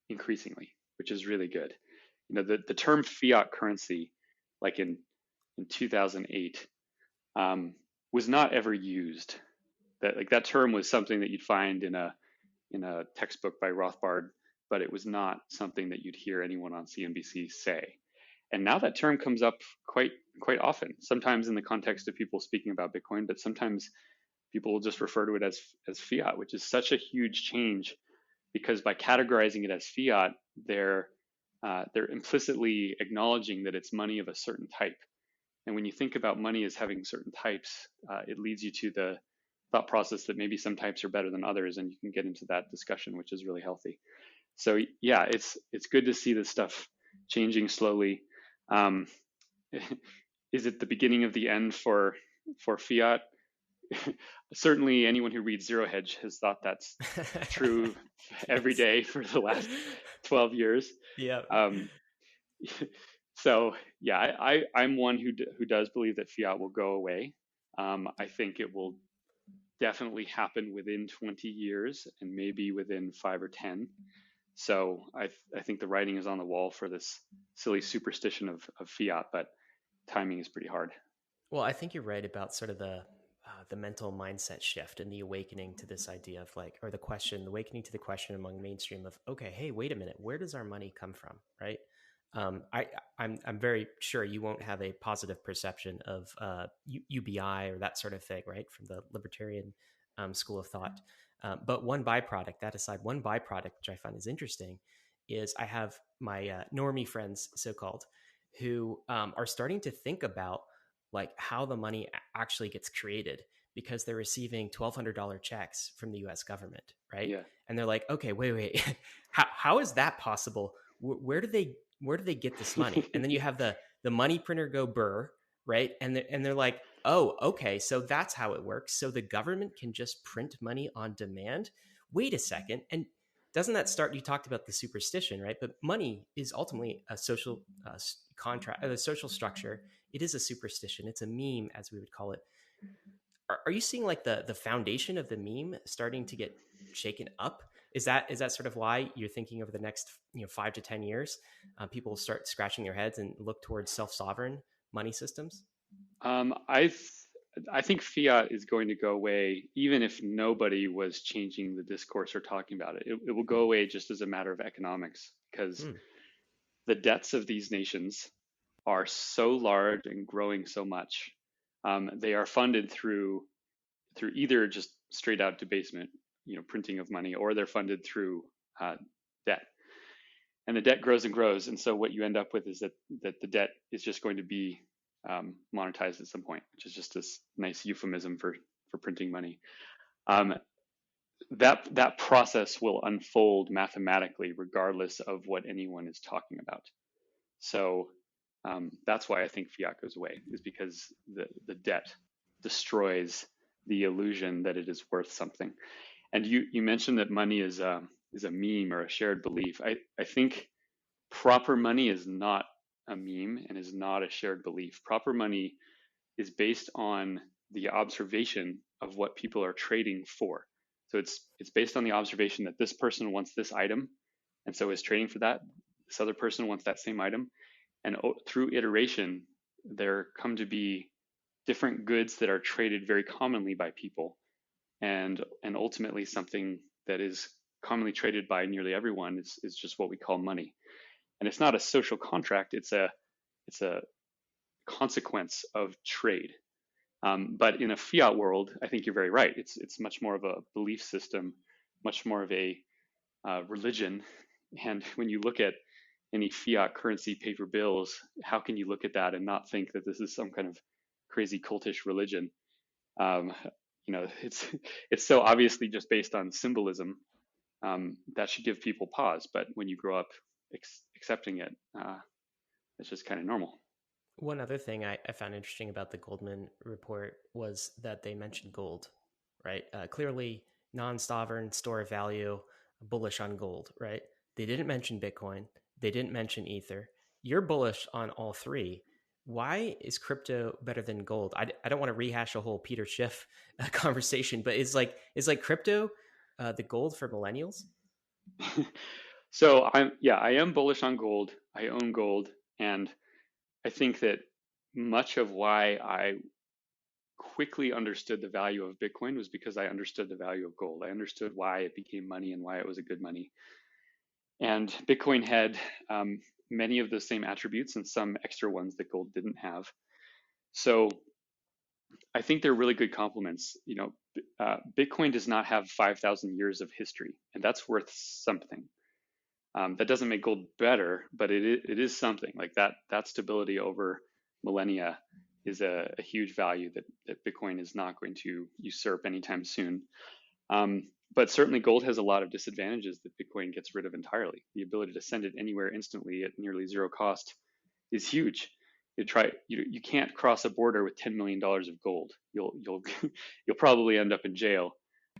increasingly, which is really good. The term fiat currency, like in 2008, was not ever used. That term was something that you'd find in a textbook by Rothbard, but it was not something that you'd hear anyone on CNBC say. And now that term comes up quite often, sometimes in the context of people speaking about Bitcoin, but sometimes people will just refer to it as fiat, which is such a huge change, because by categorizing it as fiat, they're implicitly acknowledging that it's money of a certain type. And when you think about money as having certain types, it leads you to the thought process that maybe some types are better than others, and you can get into that discussion, which is really healthy. So yeah, it's good to see this stuff changing slowly. Is it the beginning of the end for fiat? Certainly, anyone who reads Zero Hedge has thought that's true every day for the last 12 years.
Yeah.
So yeah, I'm one who does believe that fiat will go away. I think it will definitely happen within 20 years and maybe within 5 or 10. So I think the writing is on the wall for this silly superstition of fiat, but timing is pretty hard.
Well, I think you're right about sort of the the mental mindset shift and the awakening to this idea of like, or the awakening to the question among mainstream of, okay, hey, wait a minute, where does our money come from, right? I'm very sure you won't have a positive perception of UBI or that sort of thing, right, from the libertarian school of thought. But one byproduct, that aside, one byproduct which I find is interesting is I have my normie friends, so-called, who are starting to think about like how the money actually gets created because they're receiving $1,200 checks from the U.S. government, right?
Yeah.
And they're like, okay, wait, how is that possible? Where do they get this money? And then you have the money printer go burr, right? And they're like, oh, okay, so that's how it works. So the government can just print money on demand. Wait a second, and doesn't that start? You talked about the superstition, right? But money is ultimately a social contract, a social structure. It is a superstition. It's a meme, as we would call it. Are you seeing like the foundation of the meme starting to get shaken up? Is that sort of why you're thinking over the next 5 to 10 years, people will start scratching their heads and look towards self-sovereign money systems?
I think fiat is going to go away, even if nobody was changing the discourse or talking about it. It will go away just as a matter of economics, because the debts of these nations are so large and growing so much. They are funded through either just straight out debasement, printing of money, or they're funded through debt. And the debt grows and grows, and so what you end up with is that the debt is just going to be monetized at some point, which is just this nice euphemism for printing money. That process will unfold mathematically regardless of what anyone is talking about. So that's why I think fiat goes away, is because the debt destroys the illusion that it is worth something. And you mentioned that money is a meme or a shared belief. I think proper money is not a meme and is not a shared belief. Proper money is based on the observation of what people are trading for. So it's based on the observation that this person wants this item, and so is trading for that. This other person wants that same item, and through iteration, there come to be different goods that are traded very commonly by people, and ultimately something that is commonly traded by nearly everyone is just what we call money. And it's not a social contract, it's a consequence of trade. But in a fiat world, I think you're very right. It's much more of a belief system, much more of a religion. And when you look at any fiat currency paper bills, how can you look at that and not think that this is some kind of crazy cultish religion? It's so obviously just based on symbolism that should give people pause. But when you grow up accepting it, it's just kind of normal.
One other thing I found interesting about the Goldman report was that they mentioned gold, right? Clearly, non-sovereign store of value, bullish on gold, right? They didn't mention Bitcoin. They didn't mention Ether. You're bullish on all three. Why is crypto better than gold? I don't want to rehash a whole Peter Schiff conversation, but is like crypto the gold for millennials?
So I am bullish on gold. I own gold, and I think that much of why I quickly understood the value of Bitcoin was because I understood the value of gold. I understood why it became money and why it was a good money. And Bitcoin had many of the same attributes and some extra ones that gold didn't have. So I think they're really good complements. Bitcoin does not have 5,000 years of history, and that's worth something. That doesn't make gold better, but it is something. Like that stability over millennia is a huge value that Bitcoin is not going to usurp anytime soon. But certainly gold has a lot of disadvantages that Bitcoin gets rid of entirely. The ability to send it anywhere instantly at nearly zero cost is huge. You can't cross a border with $10 million of gold. You'll probably end up in jail.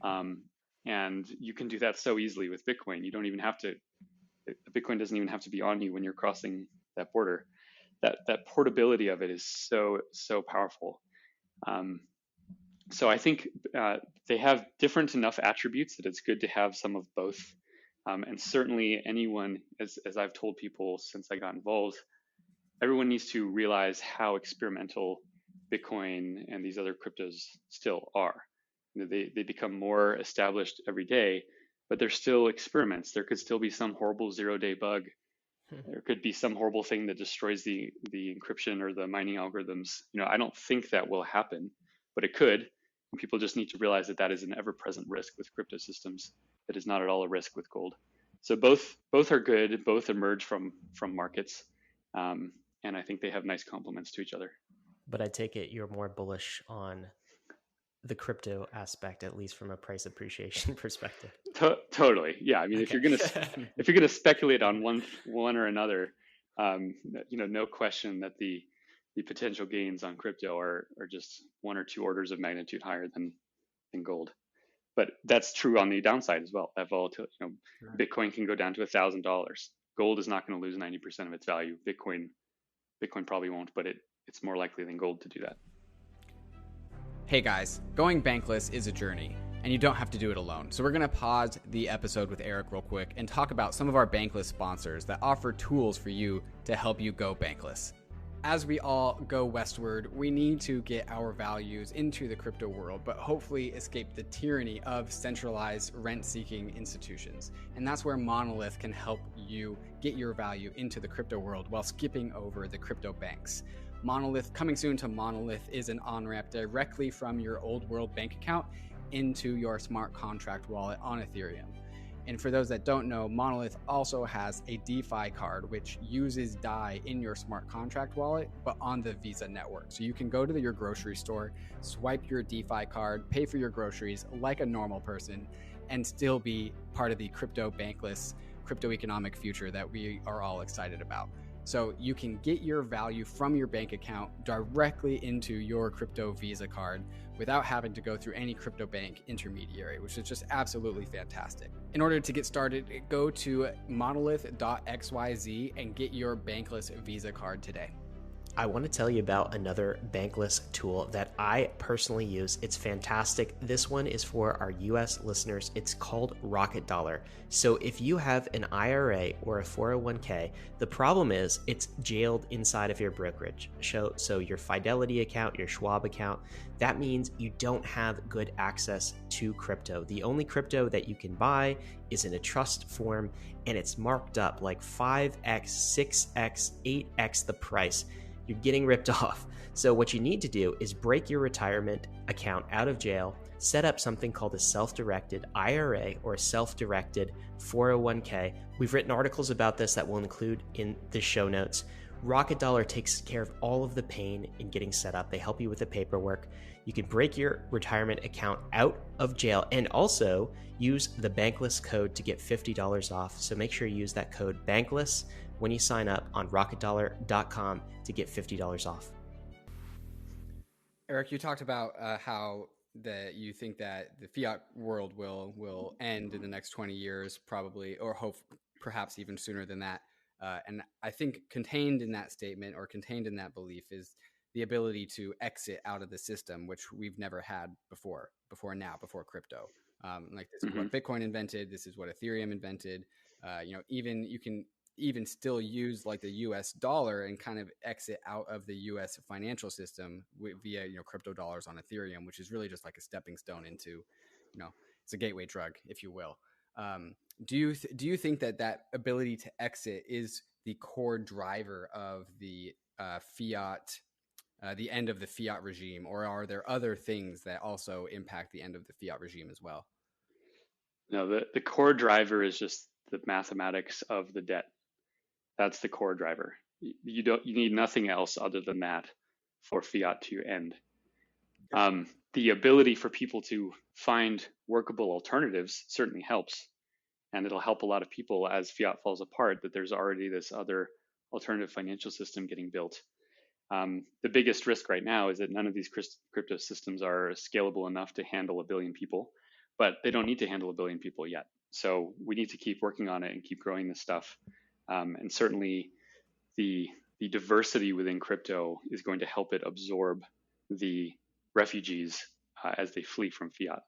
And you can do that so easily with Bitcoin. You don't even have to. Bitcoin doesn't even have to be on you when you're crossing that border. That portability of it is so powerful. So I think they have different enough attributes that it's good to have some of both. And certainly anyone, as I've told people since I got involved, everyone needs to realize how experimental Bitcoin and these other cryptos still are. They become more established every day, but they're still experiments. There could still be some horrible 0-day bug. There could be some horrible thing that destroys the encryption or the mining algorithms. I don't think that will happen, but it could. People just need to realize that that is an ever-present risk with crypto systems. That is not at all a risk with gold. So both are good. Both emerge from markets, and I think they have nice complements to each other.
But I take it you're more bullish on the crypto aspect, at least from a price appreciation perspective.
Totally, yeah. I mean,
Okay.
if you're gonna speculate on one or another, no question that the potential gains on crypto are just 1 or 2 orders of magnitude higher than gold. But that's true on the downside as well. That volatility,
Right.
Bitcoin can go down to $1,000. Gold is not going to lose 90% of its value. Bitcoin probably won't, but it's more likely than gold to do that.
Hey guys, going bankless is a journey, and you don't have to do it alone. So we're going to pause the episode with Erik real quick and talk about some of our bankless sponsors that offer tools for you to help you go bankless. As we all go westward, we need to get our values into the crypto world, but hopefully escape the tyranny of centralized rent-seeking institutions. And that's where Monolith can help you get your value into the crypto world while skipping over the crypto banks. Monolith, coming soon to Monolith, is an on-ramp directly from your old world bank account into your smart contract wallet on Ethereum. And for those that don't know, Monolith also has a DeFi card, which uses DAI in your smart contract wallet, but on the Visa network. So you can go to your grocery store, swipe your DeFi card, pay for your groceries like a normal person, and still be part of the crypto bankless, crypto economic future that we are all excited about. So you can get your value from your bank account directly into your crypto Visa card without having to go through any crypto bank intermediary, which is just absolutely fantastic. In order to get started, go to monolith.xyz and get your bankless Visa card today.
I want to tell you about another bankless tool that I personally use. It's fantastic. This one is for our US listeners. It's called Rocket Dollar. So if you have an IRA or a 401k, the problem is it's jailed inside of your brokerage. So your Fidelity account, your Schwab account, that means you don't have good access to crypto. The only crypto that you can buy is in a trust form, and it's marked up like 5x, 6x, 8x the price. You're getting ripped off. So what you need to do is break your retirement account out of jail, set up something called a self-directed IRA or a self-directed 401k. We've written articles about this that we'll include in the show notes. Rocket Dollar takes care of all of the pain in getting set up. They help you with the paperwork. You can break your retirement account out of jail and also use the Bankless code to get $50 off. So make sure you use that code Bankless when you sign up on rocketdollar.com to get $50 off.
Erik, you talked about how you think that the fiat world will end in the next 20 years, probably, or hope perhaps even sooner than that. And I think contained in that statement or contained in that belief is the ability to exit out of the system, which we've never had before crypto. Like this is what Bitcoin invented. This is what Ethereum invented. Even you can even still use like the US dollar and kind of exit out of the US financial system via, crypto dollars on Ethereum, which is really just like a stepping stone into, it's a gateway drug, if you will. Do you think that ability to exit is the core driver of the fiat, the end of the fiat regime, or are there other things that also impact the end of the fiat regime as well?
No, the core driver is just the mathematics of the debt. That's the core driver. You need nothing else other than that for fiat to end. The ability for people to find workable alternatives certainly helps, and it'll help a lot of people as fiat falls apart, that there's already this other alternative financial system getting built. The biggest risk right now is that none of these crypto systems are scalable enough to handle 1 billion people, but they don't need to handle 1 billion people yet. So we need to keep working on it and keep growing this stuff. And certainly the diversity within crypto is going to help it absorb the refugees as they flee from fiat.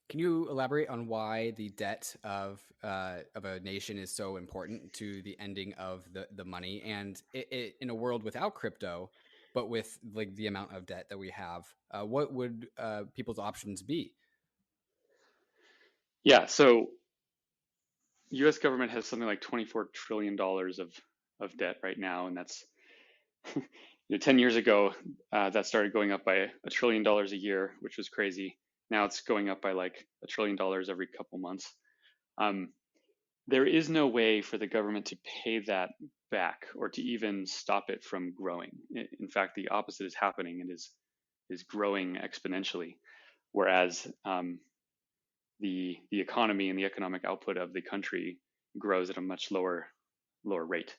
Can you elaborate on why the debt of a nation is so important to the ending of the money? And in a world without crypto, but with like the amount of debt that we have, what would people's options be?
Yeah, so U.S. government has something like $24 trillion of debt right now, and that's 10 years ago, that started going up by $1 trillion a year, which was crazy. Now it's going up by like $1 trillion every couple months. There is no way for the government to pay that back or to even stop it from growing. In fact, the opposite is happening. It is growing exponentially, whereas the economy and the economic output of the country grows at a much lower rate.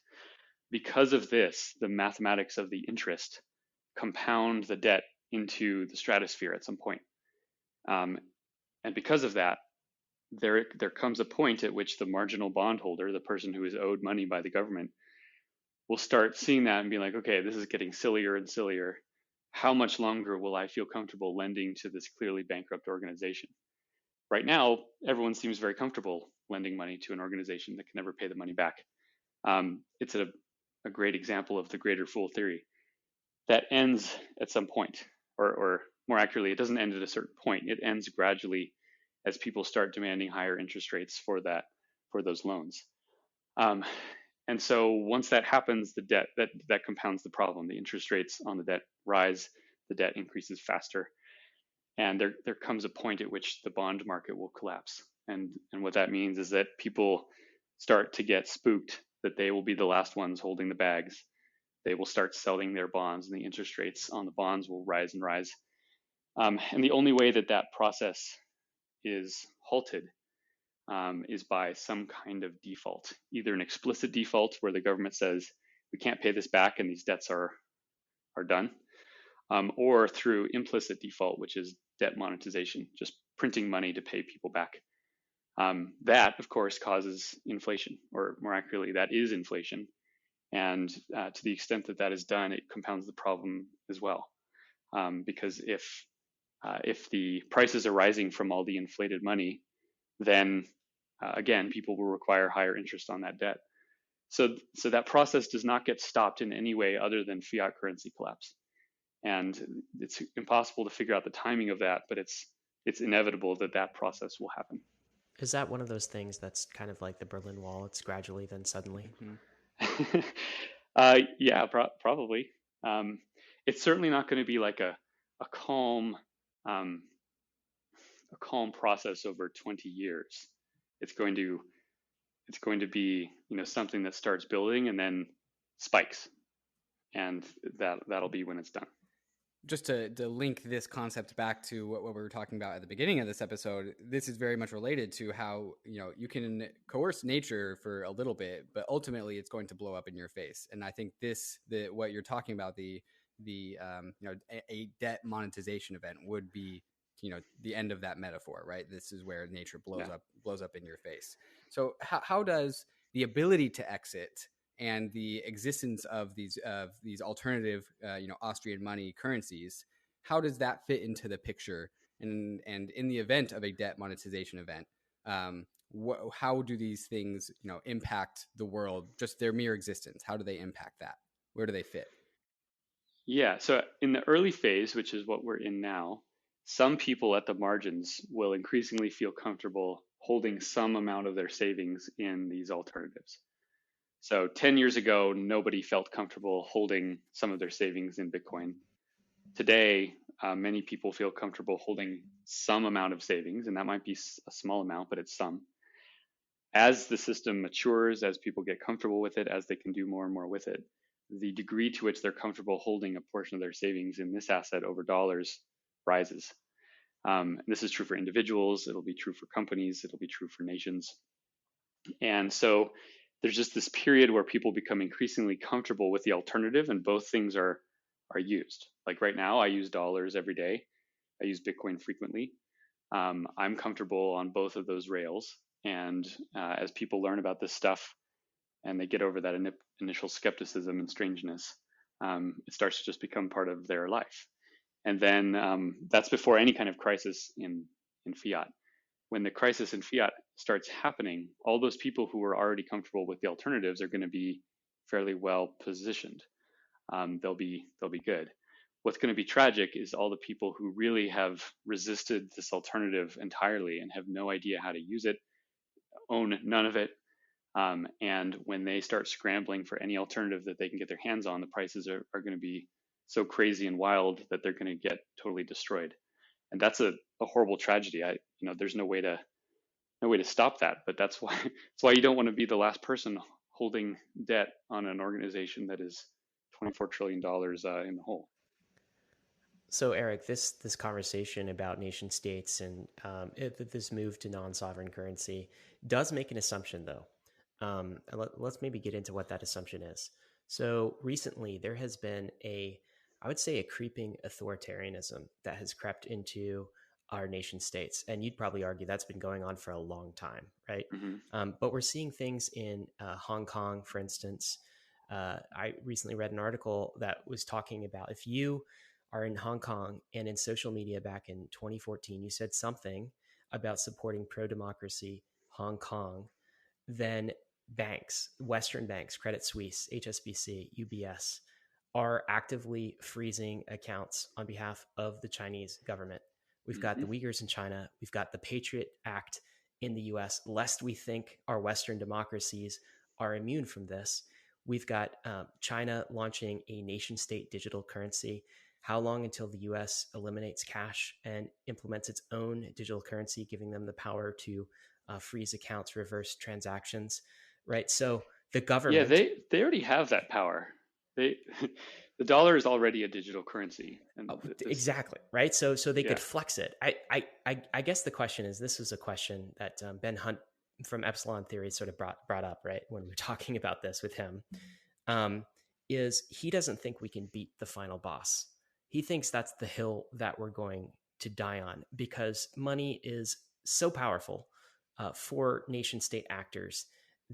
Because of this, the mathematics of the interest compound the debt into the stratosphere at some point. And because of that, there comes a point at which the marginal bondholder, the person who is owed money by the government, will start seeing that and be like, okay, this is getting sillier and sillier. How much longer will I feel comfortable lending to this clearly bankrupt organization? Right now, everyone seems very comfortable lending money to an organization that can never pay the money back. It's a great example of the greater fool theory that ends at some point, or more accurately, it doesn't end at a certain point. It ends gradually as people start demanding higher interest rates for those loans. And so once that happens, the debt that compounds the problem. The interest rates on the debt rise, the debt increases faster, and there comes a point at which the bond market will collapse. And what that means is that people start to get spooked that they will be the last ones holding the bags. They will start selling their bonds, and the interest rates on the bonds will rise and rise. And the only way that process is halted is by some kind of default, either an explicit default where the government says we can't pay this back and these debts are done, or through implicit default, which is debt monetization, just printing money to pay people back. That, of course, causes inflation, or more accurately, that is inflation. And to the extent that is done, it compounds the problem as well. Because if the prices are rising from all the inflated money, then again, people will require higher interest on that debt. So that process does not get stopped in any way other than fiat currency collapse. And it's impossible to figure out the timing of that, but it's inevitable that process will happen.
Is that one of those things that's kind of like the Berlin Wall? It's gradually, then suddenly.
Mm-hmm.
Yeah, probably. It's certainly not going to be like a calm process over 20 years. It's going to be something that starts building and then spikes, and that'll be when it's done.
Just to link this concept back to what we were talking about at the beginning of this episode, this is very much related to how you can coerce nature for a little bit, but ultimately it's going to blow up in your face. And I think what you're talking about, a debt monetization event would be the end of that metaphor, right? This is where nature blows up in your face. So how does the ability to exit and the existence of these alternative, Austrian money currencies, how does that fit into the picture? And in the event of a debt monetization event, how do these things, impact the world? Just their mere existence. How do they impact that? Where do they fit?
Yeah. So in the early phase, which is what we're in now, some people at the margins will increasingly feel comfortable holding some amount of their savings in these alternatives. So 10 years ago, nobody felt comfortable holding some of their savings in Bitcoin. Today, many people feel comfortable holding some amount of savings, and that might be a small amount, but it's some. As the system matures, as people get comfortable with it, as they can do more and more with it, the degree to which they're comfortable holding a portion of their savings in this asset over dollars rises. This is true for individuals, it'll be true for companies, it'll be true for nations. And so there's just this period where people become increasingly comfortable with the alternative, and both things are used. Like right now, I use dollars every day. I use Bitcoin frequently. I'm comfortable on both of those rails. And as people learn about this stuff and they get over that initial skepticism and strangeness, it starts to just become part of their life. And then that's before any kind of crisis in fiat. When the crisis in fiat starts happening, all those people who were already comfortable with the alternatives are going to be fairly well positioned. they'll be good. What's going to be tragic is all the people who really have resisted this alternative entirely and have no idea how to use it, own none of it. And when they start scrambling for any alternative that they can get their hands on, the prices are going to be so crazy and wild that they're going to get totally destroyed. And that's a horrible tragedy. There's no way to stop that. But that's why you don't want to be the last person holding debt on an organization that is $24 trillion in the hole.
So, Erik, this conversation about nation states and this move to non-sovereign currency does make an assumption, though. Let's maybe get into what that assumption is. So, recently there has been I would say, a creeping authoritarianism that has crept into our nation states, and you'd probably argue that's been going on for a long time, right?
Mm-hmm.
But we're seeing things in Hong Kong, for instance. I recently read an article that was talking about if you are in Hong Kong and in social media back in 2014, you said something about supporting pro-democracy Hong Kong, then banks, Western banks, Credit Suisse, HSBC, UBS, are actively freezing accounts on behalf of the Chinese government. We've got the Uyghurs in China. We've got the Patriot Act in the US, lest we think our Western democracies are immune from this. We've got China launching a nation state digital currency. How long until the US eliminates cash and implements its own digital currency, giving them the power to freeze accounts, reverse transactions, right? So the government...
Yeah, they already have that power. The dollar is already a digital currency. And
exactly, right? So they could flex it. I guess the question is, this was a question that Ben Hunt from Epsilon Theory sort of brought up, right, when we were talking about this with him, is he doesn't think we can beat the final boss. He thinks that's the hill that we're going to die on, because money is so powerful for nation state actors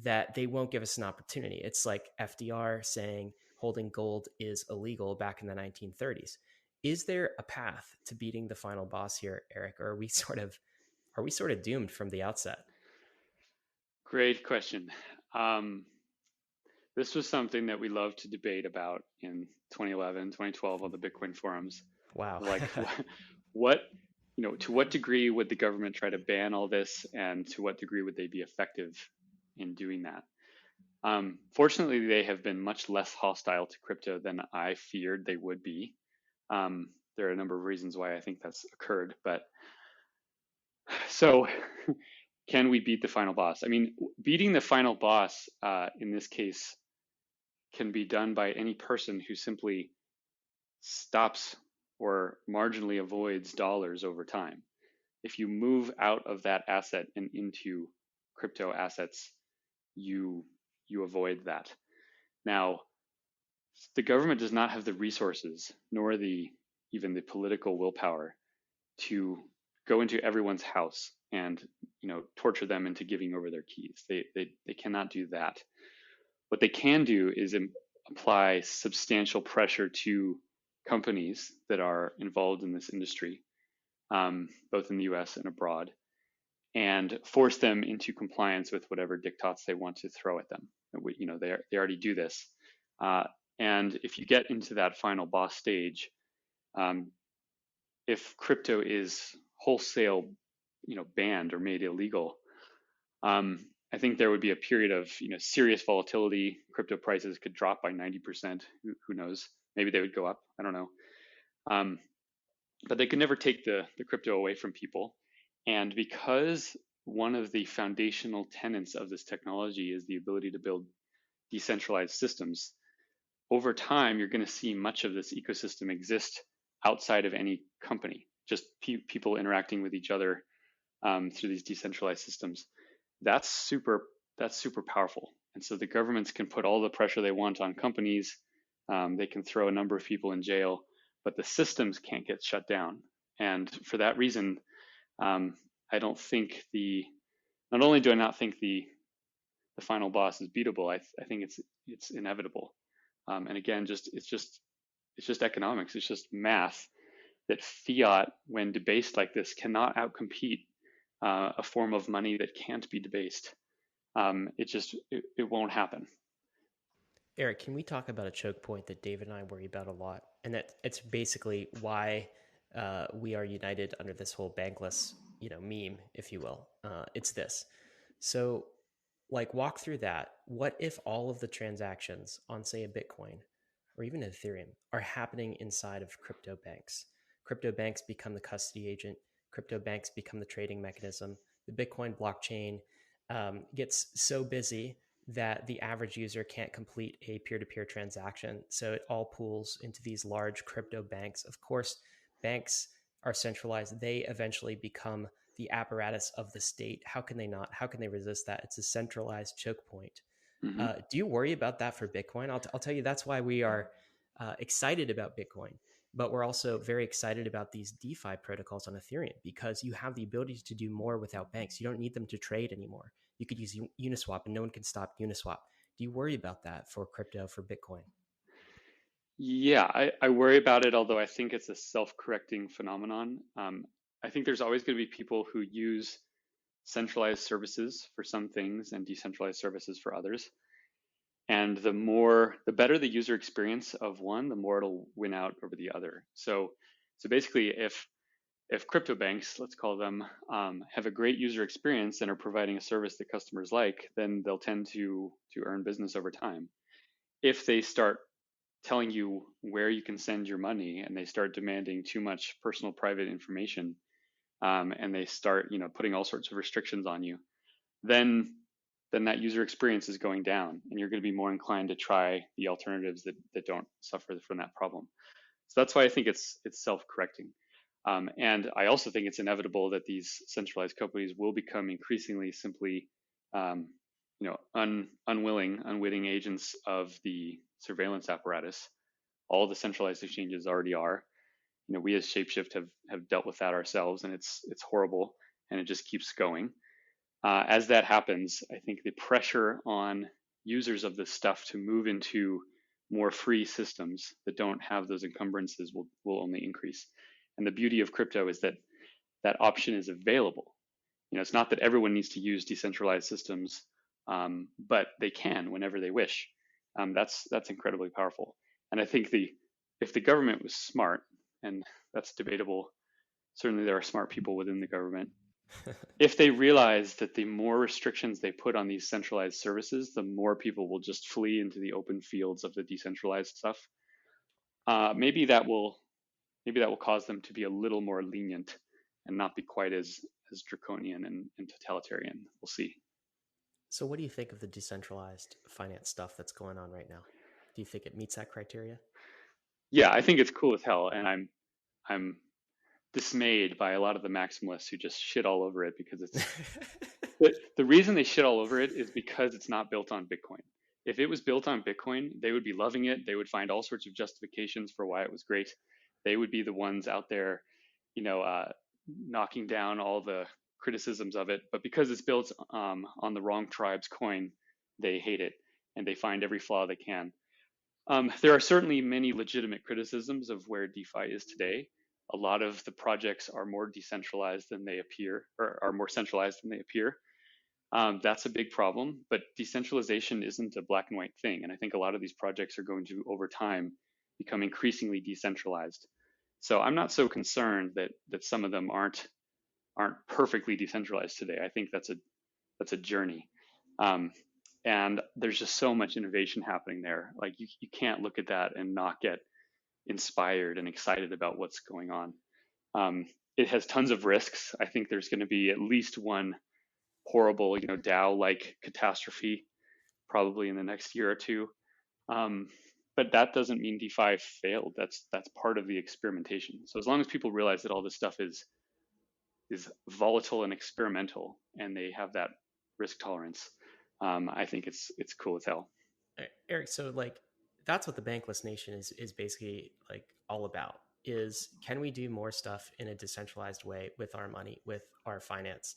that they won't give us an opportunity. It's like FDR saying holding gold is illegal back in the 1930s. Is there a path to beating the final boss here, Erik, or are we sort of doomed from the outset?
Great question. This was something that we loved to debate about in 2011, 2012 on the Bitcoin forums.
Wow.
Like to what degree would the government try to ban all this, and to what degree would they be effective in doing that? Fortunately, they have been much less hostile to crypto than I feared they would be. There are a number of reasons why I think that's occurred, but so can we beat the final boss? I mean, beating the final boss in this case can be done by any person who simply stops or marginally avoids dollars over time. If you move out of that asset and into crypto assets, you avoid that. Now, the government does not have the resources, nor even the political willpower to go into everyone's house and torture them into giving over their keys. They cannot do that. What they can do is apply substantial pressure to companies that are involved in this industry, both in the US and abroad, and force them into compliance with whatever diktats they want to throw at them. They already do this. And if you get into that final boss stage, if crypto is wholesale, banned or made illegal, I think there would be a period of serious volatility. Crypto prices could drop by 90%. Who knows? Maybe they would go up. I don't know. But they could never take the crypto away from people. And because one of the foundational tenets of this technology is the ability to build decentralized systems, over time, you're going to see much of this ecosystem exist outside of any company, just people interacting with each other through these decentralized systems. That's super powerful. And so the governments can put all the pressure they want on companies. They can throw a number of people in jail, but the systems can't get shut down. And for that reason, I don't think not only do I not think the final boss is beatable, I think it's inevitable. And again, it's just economics. It's just math that fiat, when debased like this, cannot outcompete a form of money that can't be debased. It won't happen.
Erik, can we talk about a choke point that David and I worry about a lot? And that it's basically why we are united under this whole Bankless, meme, if you will. It's this. So, like, walk through that. What if all of the transactions on, say, a Bitcoin or even Ethereum are happening inside of crypto banks? Crypto banks become the custody agent. Crypto banks become the trading mechanism. The Bitcoin blockchain gets so busy that the average user can't complete a peer-to-peer transaction. So it all pools into these large crypto banks. Of course, banks are centralized. They eventually become the apparatus of the state. How can they not? How can they resist that? It's a centralized choke point.
Mm-hmm.
Do you worry about that for Bitcoin? I'll tell you, that's why we are excited about Bitcoin, but we're also very excited about these DeFi protocols on Ethereum because you have the ability to do more without banks. You don't need them to trade anymore. You could use Uniswap and no one can stop Uniswap. Do you worry about that for crypto, for Bitcoin?
Yeah, I worry about it, although I think it's a self-correcting phenomenon. I think there's always going to be people who use centralized services for some things and decentralized services for others. And the better the user experience of one, the more it'll win out over the other. So basically, if crypto banks, let's call them, have a great user experience and are providing a service that customers like, then they'll tend to earn business over time. If they start telling you where you can send your money and they start demanding too much personal private information, and they start putting all sorts of restrictions on you, then that user experience is going down and you're going to be more inclined to try the alternatives that don't suffer from that problem. So that's why I think it's self-correcting. And I also think it's inevitable that these centralized companies will become increasingly simply unwitting agents of the surveillance apparatus. All the centralized exchanges already are. We as Shapeshift have dealt with that ourselves, and it's horrible, and it just keeps going. As that happens, I think the pressure on users of this stuff to move into more free systems that don't have those encumbrances will only increase. And the beauty of crypto is that that option is available. It's not that everyone needs to use decentralized systems, but they can whenever they wish. That's incredibly powerful. And I think if the government was smart, and that's debatable, certainly there are smart people within the government, if they realize that the more restrictions they put on these centralized services, the more people will just flee into the open fields of the decentralized stuff. Maybe that will cause them to be a little more lenient and not be quite as draconian and totalitarian. We'll see.
So what do you think of the decentralized finance stuff that's going on right now? Do you think it meets that criteria?
Yeah, I think it's cool as hell, and I'm dismayed by a lot of the maximalists who just shit all over it because it's the reason they shit all over it is because it's not built on Bitcoin. If it was built on Bitcoin, they would be loving it. They would find all sorts of justifications for why it was great. They would be the ones out there, knocking down all the criticisms of it. But because it's built on the wrong tribe's coin, they hate it and they find every flaw they can. There are certainly many legitimate criticisms of where DeFi is today. A lot of the projects are more decentralized than they appear, or are more centralized than they appear. That's a big problem, but decentralization isn't a black and white thing. And I think a lot of these projects are going to, over time, become increasingly decentralized. So I'm not so concerned that some of them aren't perfectly decentralized today. I think that's a journey. And there's just so much innovation happening there. Like you can't look at that and not get inspired and excited about what's going on. It has tons of risks. I think there's going to be at least one horrible, DAO-like catastrophe probably in the next year or two. But that doesn't mean DeFi failed. That's part of the experimentation. So as long as people realize that all this stuff is volatile and experimental, and they have that risk tolerance, I think it's cool as hell.
Erik, so like that's what the Bankless Nation is basically like all about. Is can we do more stuff in a decentralized way with our money, with our finance?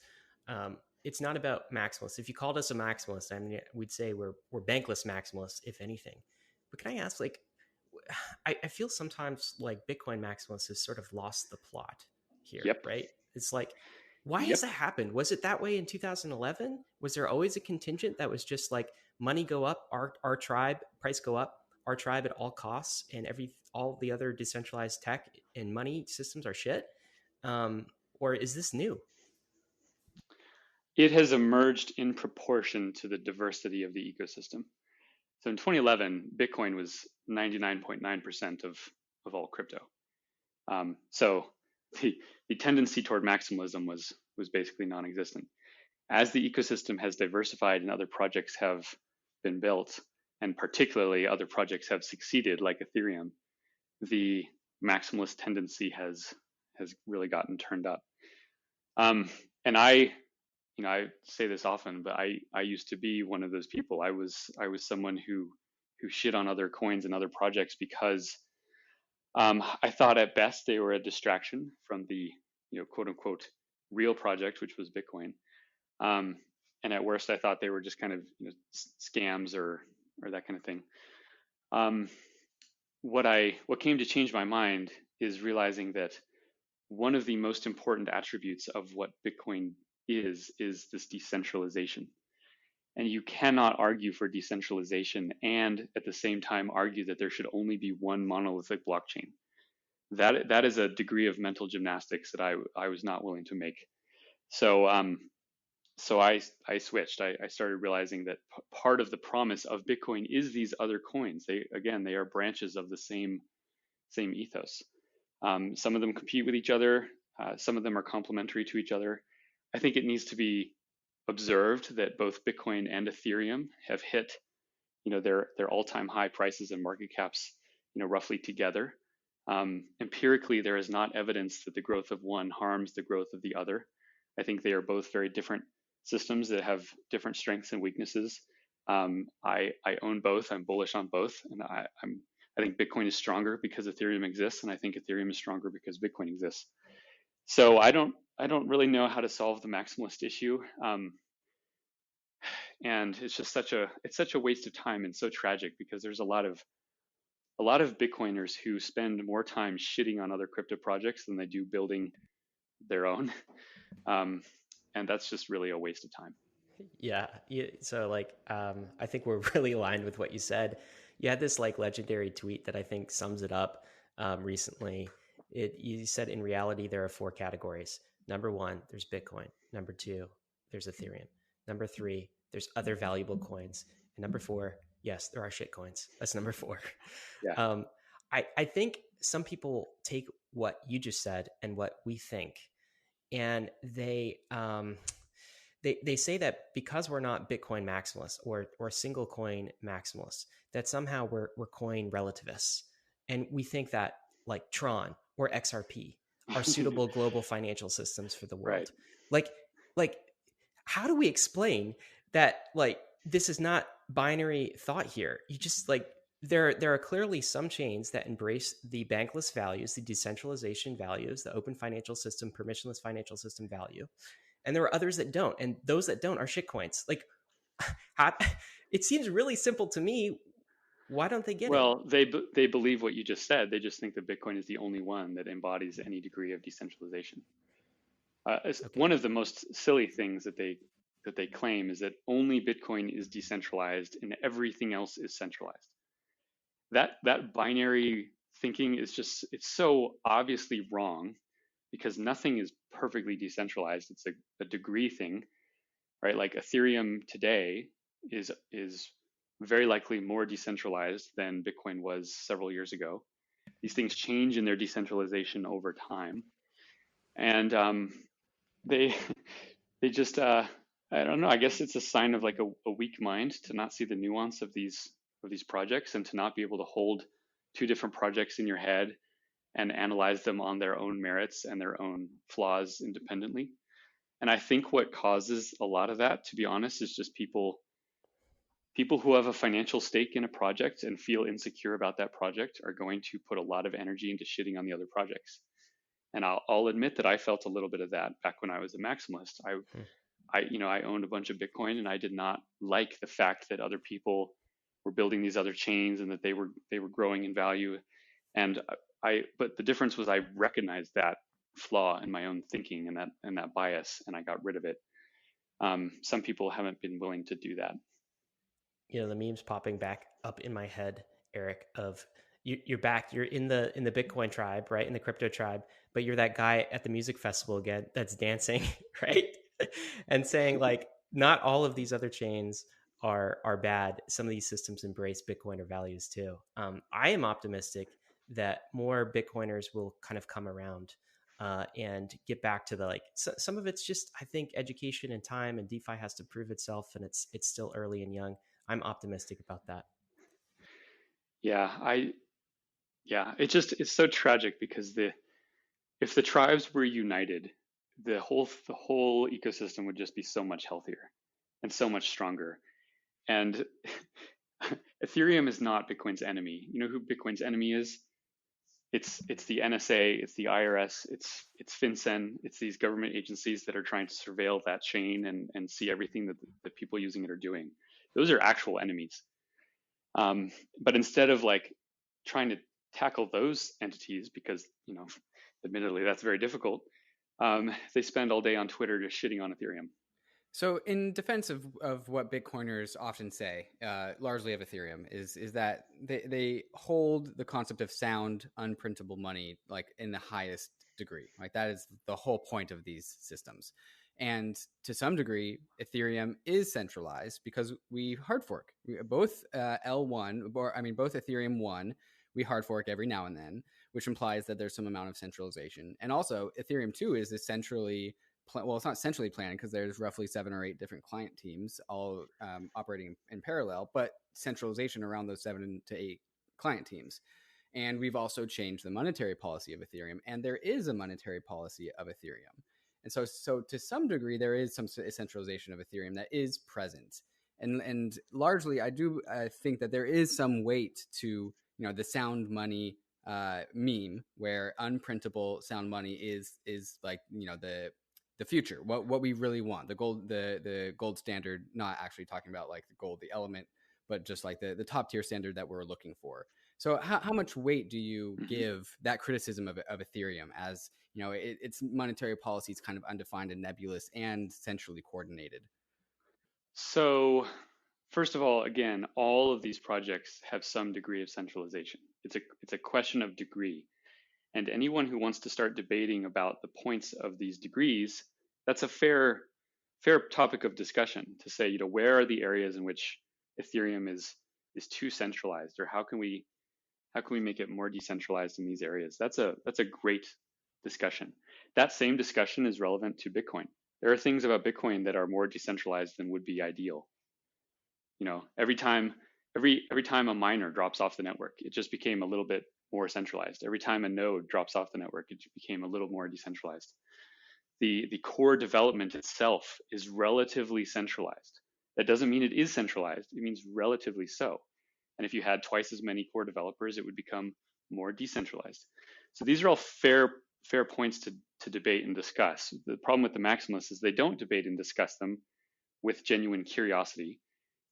It's not about maximalists. If you called us a maximalist, I mean, we'd say we're bankless maximalists, if anything. But can I ask, like, I feel sometimes like Bitcoin maximalists has sort of lost the plot here,
Yep.
right? It's like Why has
Yep.
that happened? Was it that way in 2011? Was there always a contingent that was just like money go up, our tribe price go up, our tribe at all costs, and all the other decentralized tech and money systems are shit? Um, or is this new?
It has emerged in proportion to the diversity of the ecosystem. So in 2011, Bitcoin was 99.9% of all crypto. So the tendency toward maximalism was basically non-existent. As the ecosystem has diversified and other projects have been built, and particularly other projects have succeeded, like Ethereum, the maximalist tendency has really gotten turned up. And I say this often, but I used to be one of those people. I was someone who shit on other coins and other projects because I thought at best they were a distraction from the quote unquote real project, which was Bitcoin. Um, and at worst, I thought they were just kind of scams or that kind of thing. Um, what came to change my mind is realizing that one of the most important attributes of what Bitcoin is this decentralization. And you cannot argue for decentralization and at the same time argue that there should only be one monolithic blockchain. That is a degree of mental gymnastics that I was not willing to make. So I switched. I started realizing that part of the promise of Bitcoin is these other coins. They are branches of the same ethos. Some of them compete with each other. Some of them are complementary to each other. I think it needs to be observed that both Bitcoin and Ethereum have hit, their all-time high prices and market caps, roughly together. Empirically, there is not evidence that the growth of one harms the growth of the other. I think they are both very different systems that have different strengths and weaknesses. I own both. I'm bullish on both, and I think Bitcoin is stronger because Ethereum exists, and I think Ethereum is stronger because Bitcoin exists. So I don't really know how to solve the maximalist issue, and it's just such a waste of time and so tragic because there's a lot of Bitcoiners who spend more time shitting on other crypto projects than they do building their own, and that's just really a waste of time.
Yeah. So like, I think we're really aligned with what you said. You had this like legendary tweet that I think sums it up recently. You said in reality there are four categories. Number one, there's Bitcoin. Number two, there's Ethereum. Number three, there's other valuable coins. And number four, yes, there are shit coins. That's number four.
Yeah.
Um, I think some people take what you just said and what we think, and they say that because we're not Bitcoin maximalists or single coin maximalists, that somehow we're coin relativists, and we think that like Tron or XRP are suitable global financial systems for the
Right.
world. Like like how do we explain that like this is not binary thought here? You just like there are clearly some chains that embrace the bankless values, the decentralization values, the open financial system, permissionless financial system value, and there are others that don't, and those that don't are shitcoins. Like, how, it seems really simple to me. Why don't they get it?
Well, they believe what you just said. They just think that Bitcoin is the only one that embodies any degree of decentralization.
Okay.
One of the most silly things that they claim is that only Bitcoin is decentralized and everything else is centralized. That binary thinking is it's so obviously wrong because nothing is perfectly decentralized. It's a degree thing, right? Like Ethereum today is very likely more decentralized than Bitcoin was several years ago. These things change in their decentralization over time, and they they just I don't know. I guess it's a sign of like a weak mind to not see the nuance of these projects and to not be able to hold two different projects in your head and analyze them on their own merits and their own flaws independently. And I think what causes a lot of that, to be honest, is just people who have a financial stake in a project and feel insecure about that project are going to put a lot of energy into shitting on the other projects. And I'll admit that I felt a little bit of that back when I was a maximalist. I owned a bunch of Bitcoin, and I did not like the fact that other people were building these other chains and that they were growing in value. And but the difference was I recognized that flaw in my own thinking and that bias, and I got rid of it. Some people haven't been willing to do that.
The memes popping back up in my head, Eric, of you're back, you're in the Bitcoin tribe, right, in the crypto tribe, but you're that guy at the music festival again that's dancing, right, and saying like, not all of these other chains are bad. Some of these systems embrace Bitcoiner values too. I am optimistic that more Bitcoiners will kind of come around and get back to the some of it's just, I think, education and time, and DeFi has to prove itself, and it's still early and young. I'm optimistic about that.
It's so tragic because if the tribes were united, the whole ecosystem would just be so much healthier and so much stronger. And Ethereum is not Bitcoin's enemy. You know who Bitcoin's enemy is? It's the NSA, it's the IRS, it's FinCEN, it's these government agencies that are trying to surveil that chain and see everything that the people using it are doing. Those are actual enemies. But instead of like trying to tackle those entities, because admittedly that's very difficult, they spend all day on Twitter just shitting on Ethereum.
So, in defense of what Bitcoiners often say, largely of Ethereum, is that they hold the concept of sound, unprintable money like in the highest degree. Like that is the whole point of these systems. And to some degree, Ethereum is centralized because we hard fork. Both L1, both Ethereum 1, we hard fork every now and then, which implies that there's some amount of centralization. And also, Ethereum 2 is essentially, well, it's not centrally planned because there's roughly 7 or 8 different client teams all operating in parallel, but centralization around those 7 to 8 client teams. And we've also changed the monetary policy of Ethereum, and there is a monetary policy of Ethereum. And so to some degree, there is some centralization of Ethereum that is present. And largely, I do think that there is some weight to the sound money meme, where unprintable sound money is like the future, what we really want, the gold standard, not actually talking about like the gold, the element, but just like the top tier standard that we're looking for. So how much weight do you give that criticism of Ethereum as, its monetary policy is kind of undefined and nebulous and centrally coordinated?
So first of all, again, all of these projects have some degree of centralization. It's a question of degree. And anyone who wants to start debating about the points of these degrees, that's a fair topic of discussion to say, where are the areas in which Ethereum is too centralized, or how can we make it more decentralized in these areas? That's a great discussion. That same discussion is relevant to Bitcoin. There are things about Bitcoin that are more decentralized than would be ideal. Every time a miner drops off the network, it just became a little bit more centralized. Every time a node drops off the network, it became a little more decentralized. The core development itself is relatively centralized. That doesn't mean it is centralized. It means relatively so. And if you had twice as many core developers, it would become more decentralized. So these are all fair points to debate and discuss. The problem with the maximalists is they don't debate and discuss them with genuine curiosity.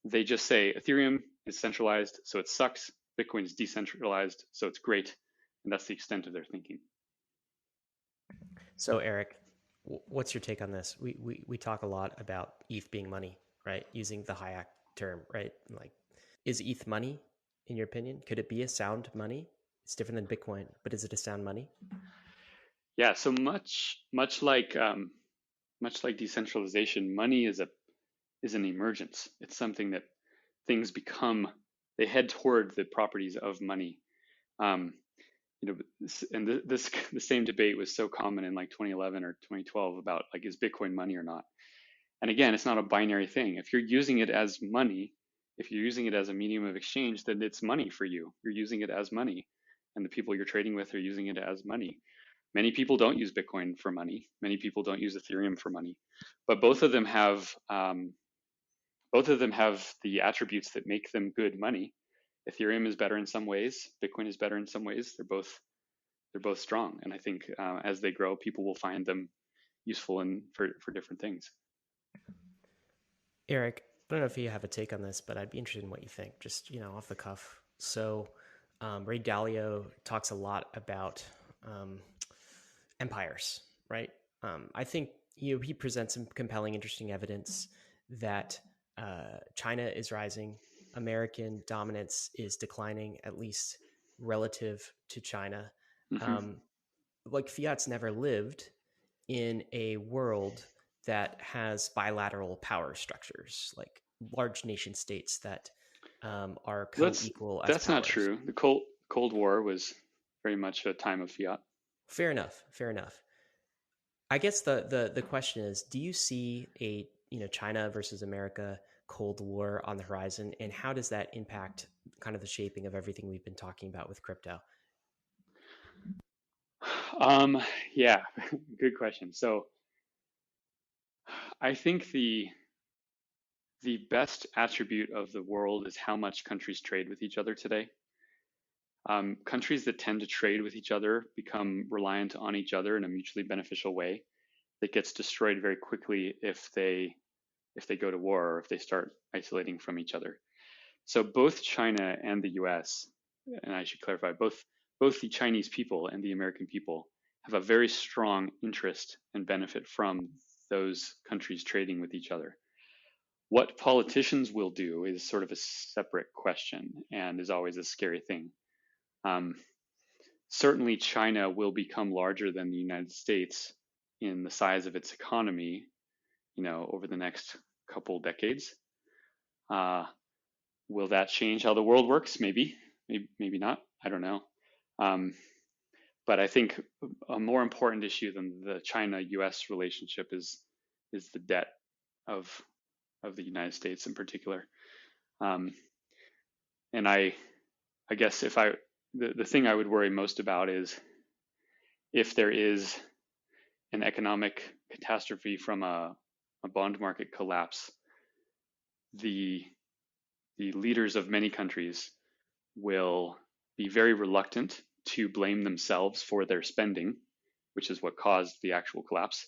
They just say Ethereum is centralized, so it sucks. Bitcoin is decentralized, so it's great. And that's the extent of their thinking.
So, Eric, what's your take on this? We talk a lot about ETH being money, right? Using the Hayek term, right? Like, is ETH money, in your opinion? Could it be a sound money? It's different than Bitcoin, but is it a sound money?
Yeah. So much like decentralization, money is an emergence. It's something that things become. They head toward the properties of money. And the same debate was so common in like 2011 or 2012 about like, is Bitcoin money or not? And again, it's not a binary thing. If you're using it as money, if you're using it as a medium of exchange, then it's money for you. You're using it as money, and the people you're trading with are using it as money. Many people don't use Bitcoin for money. Many people don't use Ethereum for money, but both of them have the attributes that make them good money. Ethereum is better in some ways. Bitcoin is better in some ways. They're both strong, and I think as they grow, people will find them useful for different things.
Eric, I don't know if you have a take on this, but I'd be interested in what you think, just off the cuff. So, Ray Dalio talks a lot about empires, right? I think he presents some compelling, interesting evidence that China is rising, American dominance is declining, at least relative to China.
Mm-hmm.
Um, like fiat's never lived in a world that has bilateral power structures, like large nation states that are
That's
co-equal as
that's not
powers.
true. The Cold War was very much a time of fiat.
Fair enough. Fair enough. I guess the question is, do you see a China versus America Cold War on the horizon, and how does that impact kind of the shaping of everything we've been talking about with crypto?
Um, yeah, good question. So I think the best attribute of the world is how much countries trade with each other today. Countries that tend to trade with each other become reliant on each other in a mutually beneficial way that gets destroyed very quickly if they go to war or if they start isolating from each other. So both China and the US, and I should clarify, both the Chinese people and the American people have a very strong interest and benefit from those countries trading with each other. What politicians will do is sort of a separate question and is always a scary thing. Um, Certainly, China will become larger than the United States in the size of its economy, over the next couple decades. Uh, will that change how the world works? Maybe not. I don't know. Um, but I think a more important issue than the China-U.S. relationship is the debt of the United States in particular. Um, and I guess the thing I would worry most about is if there is an economic catastrophe from a bond market collapse, the leaders of many countries will be very reluctant to blame themselves for their spending, which is what caused the actual collapse.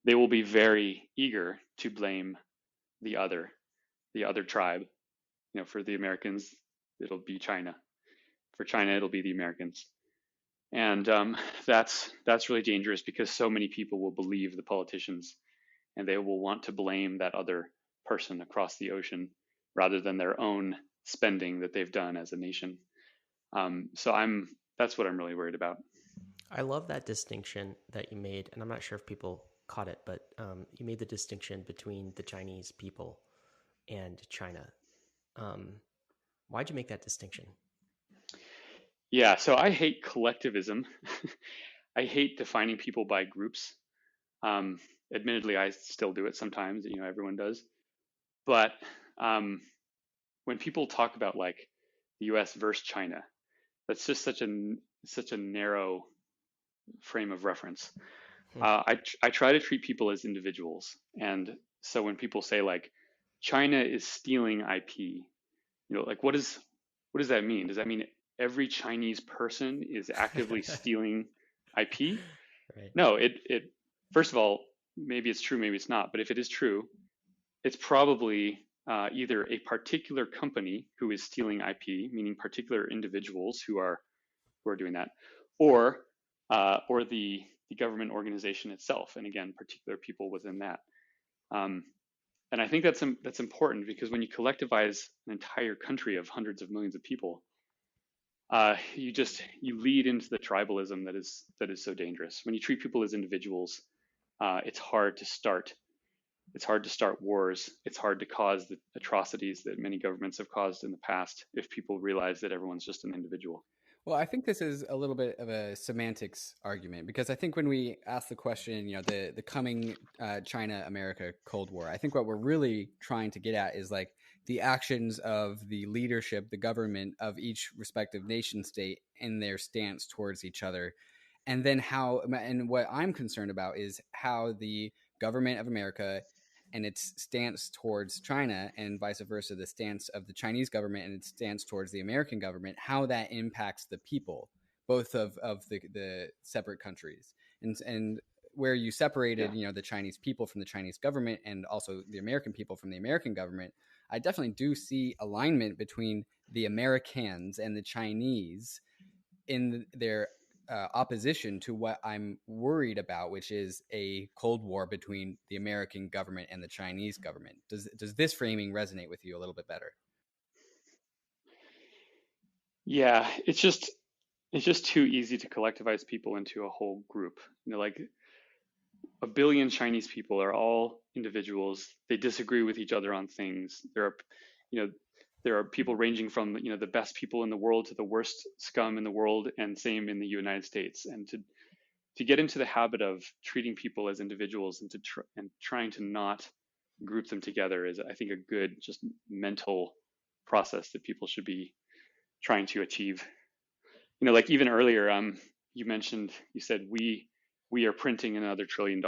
They will be very eager to blame the other tribe. For the Americans, it'll be China. For China, it'll be the Americans. And that's really dangerous because so many people will believe the politicians and they will want to blame that other person across the ocean rather than their own spending that they've done as a nation. So that's what I'm really worried about.
I love that distinction that you made, and I'm not sure if people caught it, but you made the distinction between the Chinese people and China. Why'd you make that distinction?
Yeah, so I hate collectivism. I hate defining people by groups. Admittedly, I still do it sometimes. Everyone does. But when people talk about like the U.S. versus China, that's just such a narrow frame of reference. I try to treat people as individuals, and so when people say like China is stealing IP, like what does that mean? Does that mean every Chinese person is actively stealing IP?
Right.
No, it first of all, maybe it's true, maybe it's not, but if it is true, it's probably either a particular company who is stealing IP, meaning particular individuals who are doing that, or the government organization itself, and again, particular people within that. And I think that's important because when you collectivize an entire country of hundreds of millions of people, you lead into the tribalism that is so dangerous. When you treat people as individuals, it's hard to start wars. It's hard to cause the atrocities that many governments have caused in the past if people realize that everyone's just an individual.
Well, I think this is a little bit of a semantics argument because I think when we ask the question, the coming China-America Cold War, I think what we're really trying to get at is like the actions of the leadership, the government of each respective nation state in their stance towards each other. And then and what I'm concerned about is how the government of America and its stance towards China and vice versa, the stance of the Chinese government and its stance towards the American government, how that impacts the people, both of the separate countries. And where you separated, the Chinese people from the Chinese government and also the American people from the American government, I definitely do see alignment between the Americans and the Chinese in their opposition to what I'm worried about, which is a Cold War between the American government and the Chinese government. Does this framing resonate with you a little bit better?
Yeah, it's just too easy to collectivize people into a whole group. Like a billion Chinese people are all individuals. They disagree with each other on things. You know, there are people ranging from, the best people in the world to the worst scum in the world, and same in the United States. And to get into the habit of treating people as individuals and trying to not group them together is, I think, a good just mental process that people should be trying to achieve. Like even earlier, you said we are printing another $1 trillion.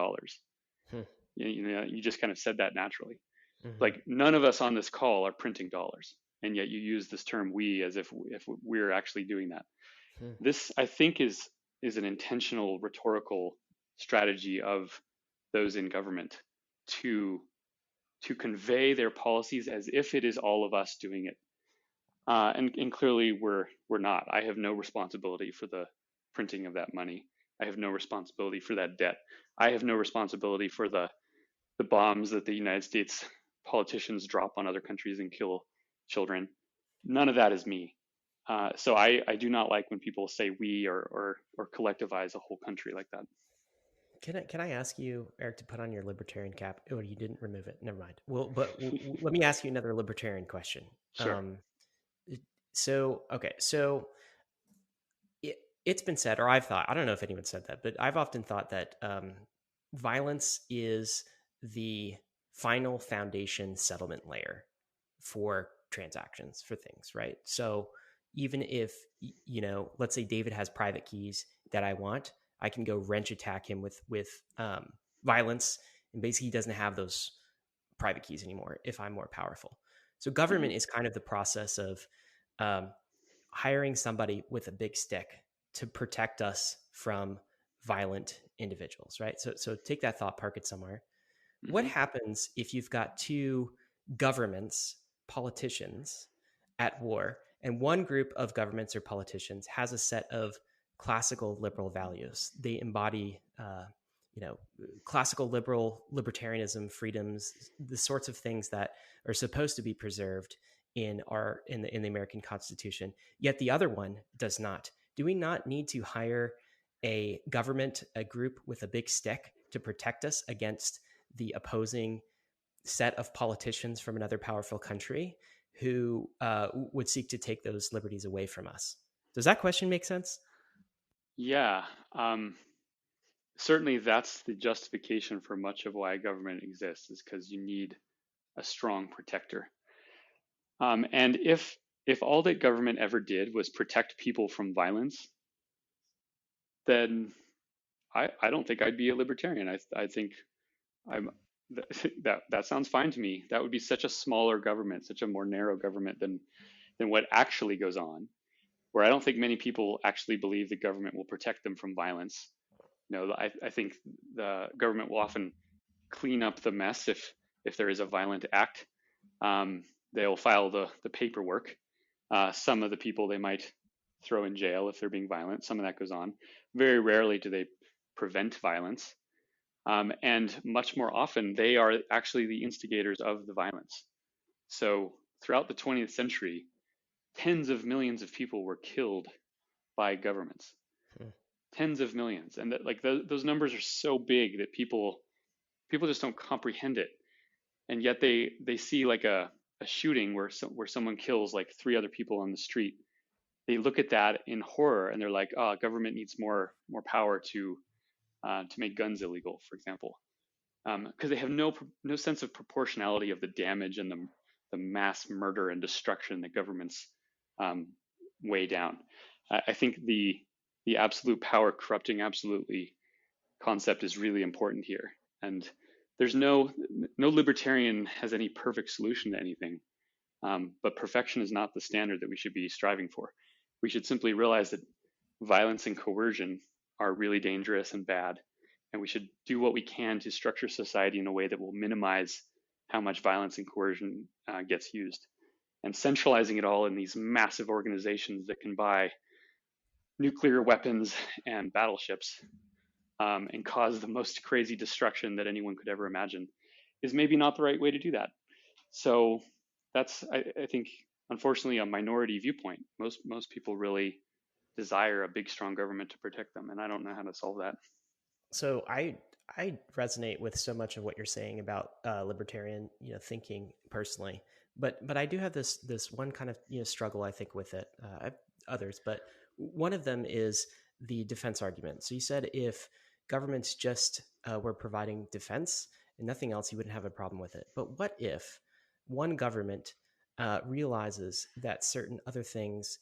Hmm.
You just kind of said that naturally.
Mm-hmm.
Like none of us on this call are printing dollars, and yet you use this term "we" as if we're actually doing that.
Hmm.
This, I think, is an intentional rhetorical strategy of those in government to convey their policies as if it is all of us doing it. And clearly we're not. I have no responsibility for the printing of that money. I have no responsibility for that debt. I have no responsibility for the bombs that the United States politicians drop on other countries and kill children. None of that is me. So I do not like when people say we or collectivize a whole country like that.
Can I ask you, Eric, to put on your libertarian cap? Oh, you didn't remove it. Never mind. Well, but let me ask you another libertarian question.
Sure.
So it's been said, or I've thought, I don't know if anyone said that, but I've often thought that violence is the final foundation settlement layer for transactions, for things, right? So even if, let's say David has private keys that I want, I can go wrench attack him with violence, and basically he doesn't have those private keys anymore if I'm more powerful. So government is kind of the process of hiring somebody with a big stick to protect us from violent individuals, right? So take that thought, park it somewhere. Mm-hmm. What happens if you've got two governments, politicians at war, and one group of governments or politicians has a set of classical liberal values? They embody, classical libertarianism, freedoms, the sorts of things that are supposed to be preserved in the American Constitution. Yet the other one does not. Do we not need to hire a group with a big stick to protect us against the opposing set of politicians from another powerful country who would seek to take those liberties away from us? Does that question make sense?
Yeah. Certainly that's the justification for much of why government exists, is because you need a strong protector. And if all that government ever did was protect people from violence, then I don't think I'd be a libertarian. I think that sounds fine to me. That would be such a smaller government, such a more narrow government than what actually goes on, where I don't think many people actually believe the government will protect them from violence. I think the government will often clean up the mess if there is a violent act. They'll file the paperwork. Some of the people they might throw in jail if they're being violent. Some of that goes on. Very rarely do they prevent violence. And much more often, they are actually the instigators of the violence. So throughout the 20th century, tens of millions of people were killed by governments. Tens of millions. And those numbers are so big that people just don't comprehend it. And yet they see like a shooting where someone kills like 3 other people on the street. They look at that in horror and they're like, "Oh, government needs more power to make guns illegal," for example, because they have no sense of proportionality of the damage and the mass murder and destruction that governments weigh down. I think the absolute power corrupting absolutely concept is really important here, and there's no libertarian has any perfect solution to anything, but perfection is not the standard that we should be striving for. We should simply realize that violence and coercion are really dangerous and bad, and we should do what we can to structure society in a way that will minimize how much violence and coercion gets used. And centralizing it all in these massive organizations that can buy nuclear weapons and battleships and cause the most crazy destruction that anyone could ever imagine is maybe not the right way to do that. So that's, I think, unfortunately, a minority viewpoint. Most people really desire a big, strong government to protect them, and I don't know how to solve that.
So I resonate with so much of what you're saying about libertarian thinking personally, but I do have this one kind of struggle I think with it. I have others, but one of them is the defense argument. So you said if governments just were providing defense and nothing else, you wouldn't have a problem with it. But what if one government realizes that certain other things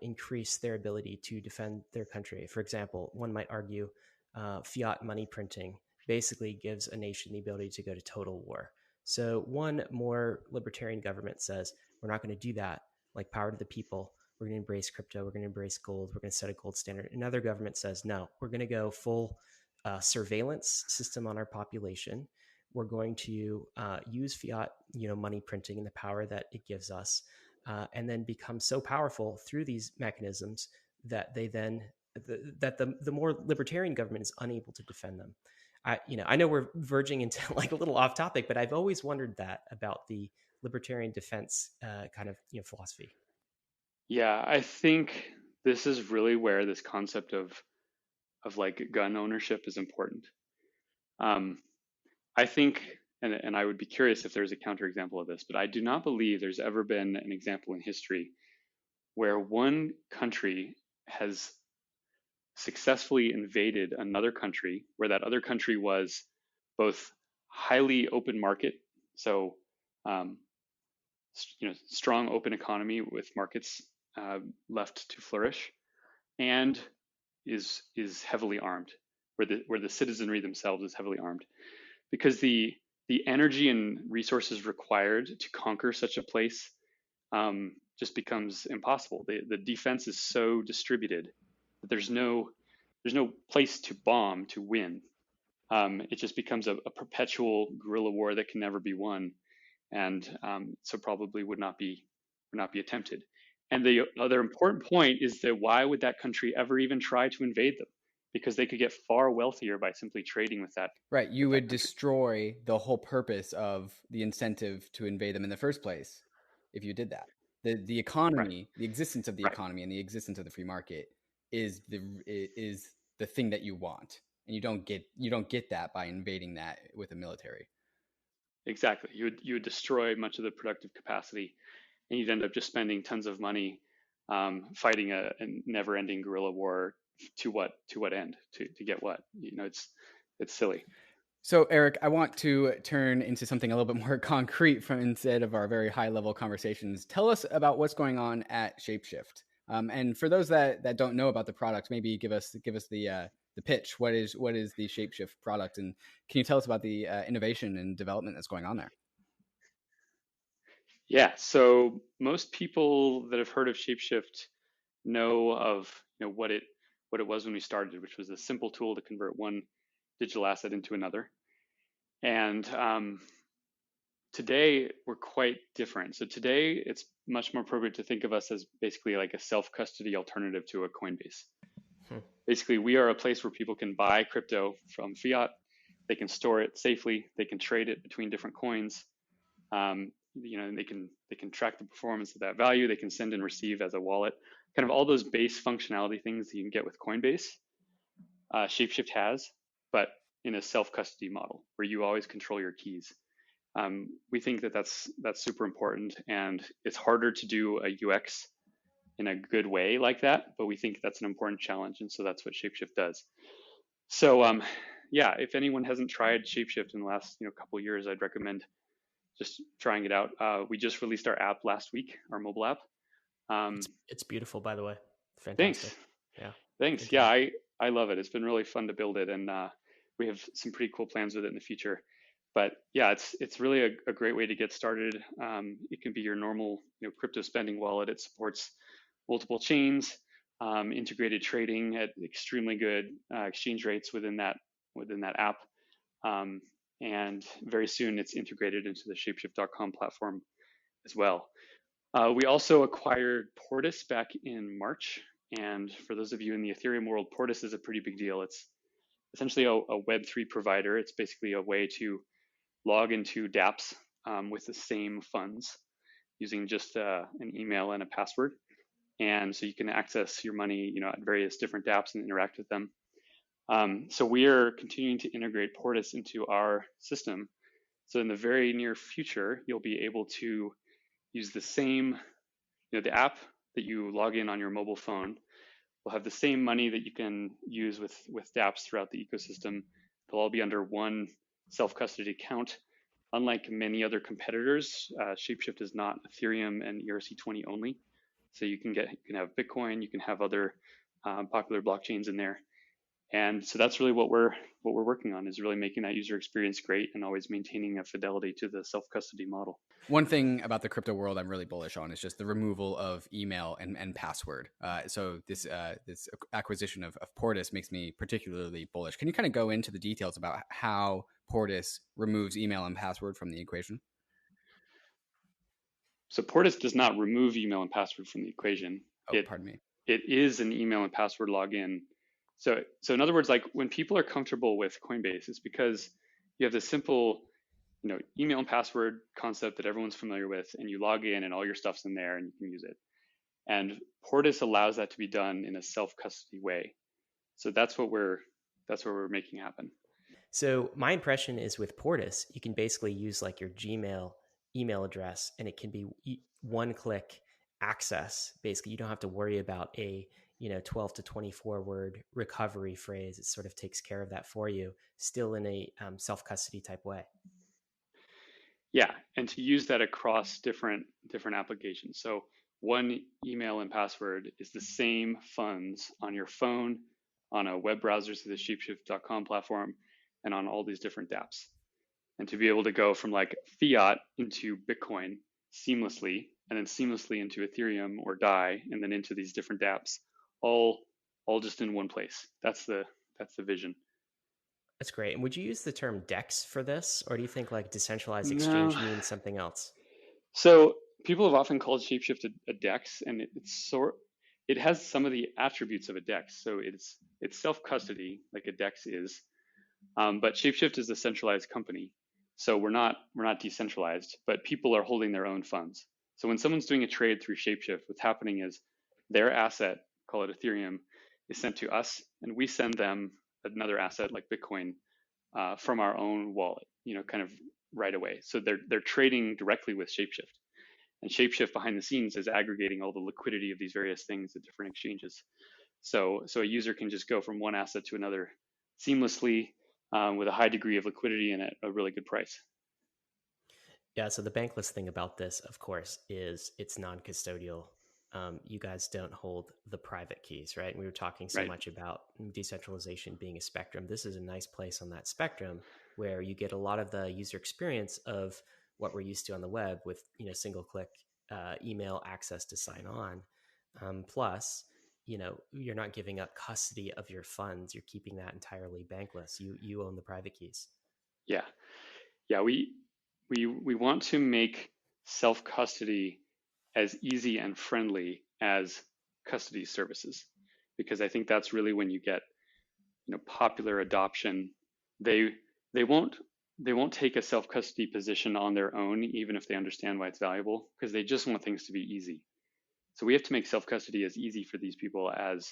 increase their ability to defend their country? For example, one might argue fiat money printing basically gives a nation the ability to go to total war. So one more libertarian government says, we're not going to do that, like power to the people. We're going to embrace crypto. We're going to embrace gold. We're going to set a gold standard. Another government says, no, we're going to go full surveillance system on our population. We're going to use fiat, money printing and the power that it gives us, and then become so powerful through these mechanisms that they then the more libertarian government is unable to defend them. I know we're verging into like a little off topic, but I've always wondered that about the libertarian defense kind of philosophy.
Yeah, I think this is really where this concept of like gun ownership is important. I think, and I would be curious if there's a counterexample of this, but I do not believe there's ever been an example in history where one country has successfully invaded another country where that other country was both highly open market, so strong open economy with markets left to flourish, and is heavily armed, where the citizenry themselves is heavily armed, because the energy and resources required to conquer such a place just becomes impossible. The defense is so distributed that there's no place to bomb to win. It just becomes a perpetual guerrilla war that can never be won, and so probably would not be attempted. And the other important point is that why would that country ever even try to invade them? Because they could get far wealthier by simply trading with that.
Right. You would destroy the whole purpose of the incentive to invade them in the first place if you did that. The economy, right. The existence of the economy and the existence of the free market is the thing that you want. And you don't get that by invading that with a military.
Exactly. You would destroy much of the productive capacity, and you'd end up just spending tons of money fighting a never-ending guerrilla war. To what end? To get what? It's silly.
So, Erik, I want to turn into something a little bit more concrete instead of our very high-level conversations. Tell us about what's going on at Shapeshift. And for those that don't know about the product, maybe give us the pitch. What is the Shapeshift product, and can you tell us about the innovation and development that's going on there?
Yeah. So most people that have heard of Shapeshift know of what it was when we started, which was a simple tool to convert one digital asset into another. And today we're quite different. So today it's much more appropriate to think of us as basically like a self-custody alternative to a Coinbase. Basically, we are a place where people can buy crypto from fiat. They can store it safely. They can trade it between different coins. And they can track the performance of that value. They can send and receive as a wallet. Kind of all those base functionality things that you can get with Coinbase, Shapeshift has, but in a self-custody model where you always control your keys. We think that that's super important, and it's harder to do a UX in a good way like that, but we think that's an important challenge, and so that's what Shapeshift does. So yeah, if anyone hasn't tried Shapeshift in the last couple of years, I'd recommend just trying it out. We just released our app last week, our mobile app.
It's beautiful, by the way. Fantastic.
Thanks.
Yeah.
Thanks. Yeah, I love it. It's been really fun to build it, and we have some pretty cool plans with it in the future. But yeah, it's really a great way to get started. It can be your normal crypto spending wallet. It supports multiple chains, integrated trading at extremely good exchange rates within that app. And very soon it's integrated into the shapeshift.com platform as well. We also acquired Portis back in March, And for those of you in the Ethereum world, Portis is a pretty big deal. It's essentially a Web3 provider. It's basically a way to log into dApps with the same funds using just an email and a password. And so you can access your money, at various different dApps and interact with them. So we are continuing to integrate Portis into our system. So in the very near future, you'll be able to use the same, the app that you log in on your mobile phone will have the same money that you can use with dApps throughout the ecosystem. They'll all be under one self-custody account. Unlike many other competitors, Shapeshift is not Ethereum and ERC20 only. So you can have Bitcoin, you can have other popular blockchains in there. And so that's really what we're working on, is really making that user experience great and always maintaining a fidelity to the self-custody model.
One thing about the crypto world I'm really bullish on is just the removal of email and password. So this acquisition of Portis makes me particularly bullish. Can you kind of go into the details about how Portis removes email and password from the equation?
So Portis does not remove email and password from the equation.
Pardon me.
It is an email and password login. So in other words, like when people are comfortable with Coinbase, it's because you have this simple, email and password concept that everyone's familiar with, and you log in and all your stuff's in there and you can use it. And Portis allows that to be done in a self-custody way. So that's what we're making happen.
So my impression is with Portis, you can basically use like your Gmail email address, and it can be one-click access. Basically, you don't have to worry about a 12 to 24 word recovery phrase. It sort of takes care of that for you, still in a self-custody type way.
Yeah, and to use that across different applications. So one email and password is the same funds on your phone, on a web browser to the shapeshift.com platform, and on all these different dApps. And to be able to go from like fiat into Bitcoin seamlessly, and then seamlessly into Ethereum or DAI, and then into these different dApps, all just in one place. That's the vision.
That's great. And would you use the term DEX for this, or do you think like decentralized exchange means something else?
So people have often called Shapeshift a DEX, and it has some of the attributes of a DEX. So it's self-custody, like a DEX is, but Shapeshift is a centralized company. So we're not decentralized, but people are holding their own funds. So when someone's doing a trade through Shapeshift, what's happening is their asset, call it Ethereum, is sent to us, and we send them another asset like Bitcoin from our own wallet, kind of right away. So they're trading directly with Shapeshift, and Shapeshift behind the scenes is aggregating all the liquidity of these various things at different exchanges. So a user can just go from one asset to another seamlessly with a high degree of liquidity and at a really good price.
Yeah. So the Bankless thing about this, of course, is it's non-custodial. You guys don't hold the private keys, right? We were talking so much about decentralization being a spectrum. This is a nice place on that spectrum where you get a lot of the user experience of what we're used to on the web with, single click email access to sign on. Plus, you're not giving up custody of your funds. You're keeping that entirely bankless. You own the private keys.
Yeah. We want to make self-custody as easy and friendly as custody services, because I think that's really when you get, popular adoption. They won't take a self-custody position on their own, even if they understand why it's valuable, because they just want things to be easy. So we have to make self-custody as easy for these people as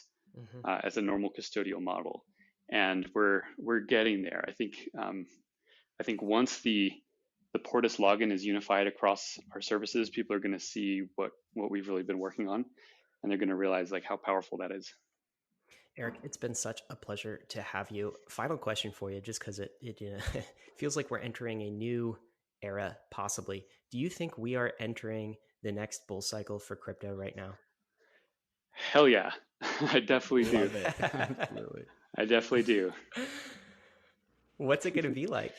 a normal custodial model, and we're getting there. I think once the Portis login is unified across our services, people are going to see what we've really been working on, and they're going to realize like how powerful that is.
Erik, it's been such a pleasure to have you. Final question for you, just because it feels like we're entering a new era, possibly. Do you think we are entering the next bull cycle for crypto right now?
Hell yeah. I definitely do.
Love it. Absolutely.
I definitely do.
What's it going to be like?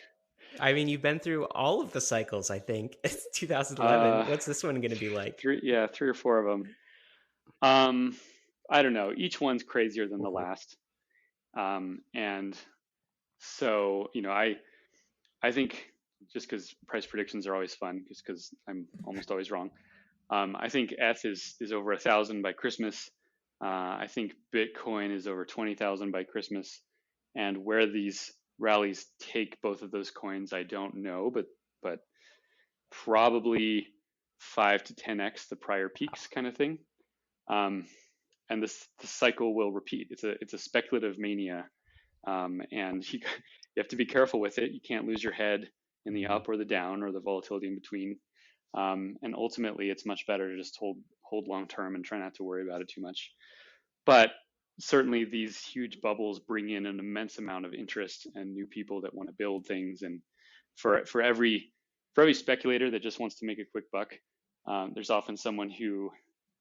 I mean, you've been through all of the cycles, I think. It's 2011. What's this one going to be like?
3 or 4 of them. I don't know. Each one's crazier than the last. And so, I think just because price predictions are always fun, just because I'm almost always wrong. I think ETH is over 1,000 by Christmas. I think Bitcoin is over 20,000 by Christmas. And where these rallies take both of those coins, I don't know, but probably 5 to 10x the prior peaks kind of thing. And the cycle will repeat. It's a speculative mania, and you have to be careful with it. You can't lose your head in the up or the down or the volatility in between. And ultimately, it's much better to just hold long term and try not to worry about it too much. But certainly, these huge bubbles bring in an immense amount of interest and new people that want to build things. And for every speculator that just wants to make a quick buck, there's often someone who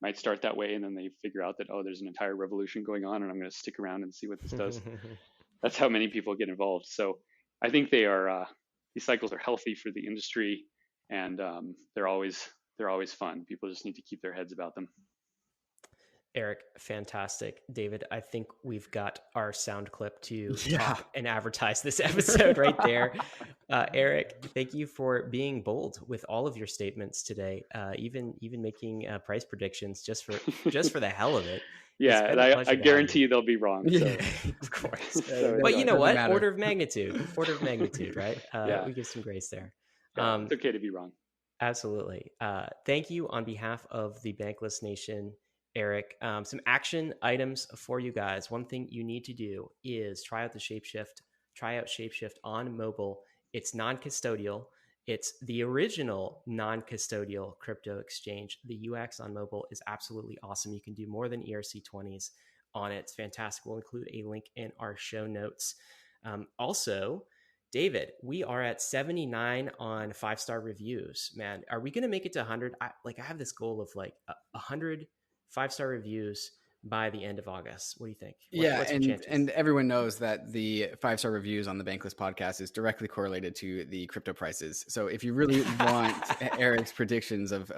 might start that way, and then they figure out that, oh, there's an entire revolution going on, and I'm going to stick around and see what this does. That's how many people get involved. So I think these cycles are healthy for the industry, and they're always fun. People just need to keep their heads about them.
Erik, fantastic. David, I think we've got our sound clip to talk and advertise this episode right there. Erik, thank you for being bold with all of your statements today, even making price predictions just for the hell of it.
Yeah, and I guarantee they'll be wrong. So.
Yeah, of course. But you know what? Order of magnitude, right? We give some grace there.
It's okay to be wrong.
Absolutely. Thank you on behalf of the Bankless Nation, Erik. Some action items for you guys. One thing you need to do is try out Shapeshift on mobile. It's non-custodial. It's the original non-custodial crypto exchange. The UX on mobile is absolutely awesome. You can do more than ERC20s on it. It's fantastic. We'll include a link in our show notes. Also, David, we are at 79 on 5-star reviews. Man, are we going to make it to 100? I have this goal of 100 5-star reviews by the end of August. What do you think?
And everyone knows that the 5-star reviews on the Bankless podcast is directly correlated to the crypto prices. So if you really want Erik's predictions of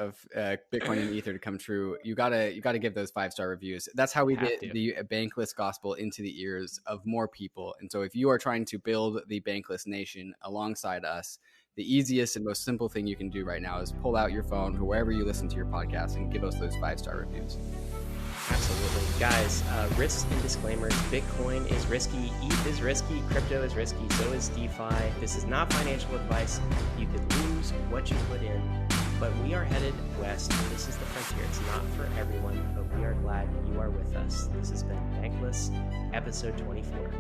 Bitcoin and Ether to come true, you gotta give those 5-star reviews. That's how we get the Bankless gospel into the ears of more people. And so if you are trying to build the Bankless Nation alongside us, the easiest and most simple thing you can do right now is pull out your phone or wherever you listen to your podcast and give us those 5-star reviews.
Absolutely. Guys, risks and disclaimers. Bitcoin is risky. ETH is risky. Crypto is risky. So is DeFi. This is not financial advice. You could lose what you put in, but we are headed west. This is the frontier. It's not for everyone, but we are glad you are with us. This has been Bankless, episode 24.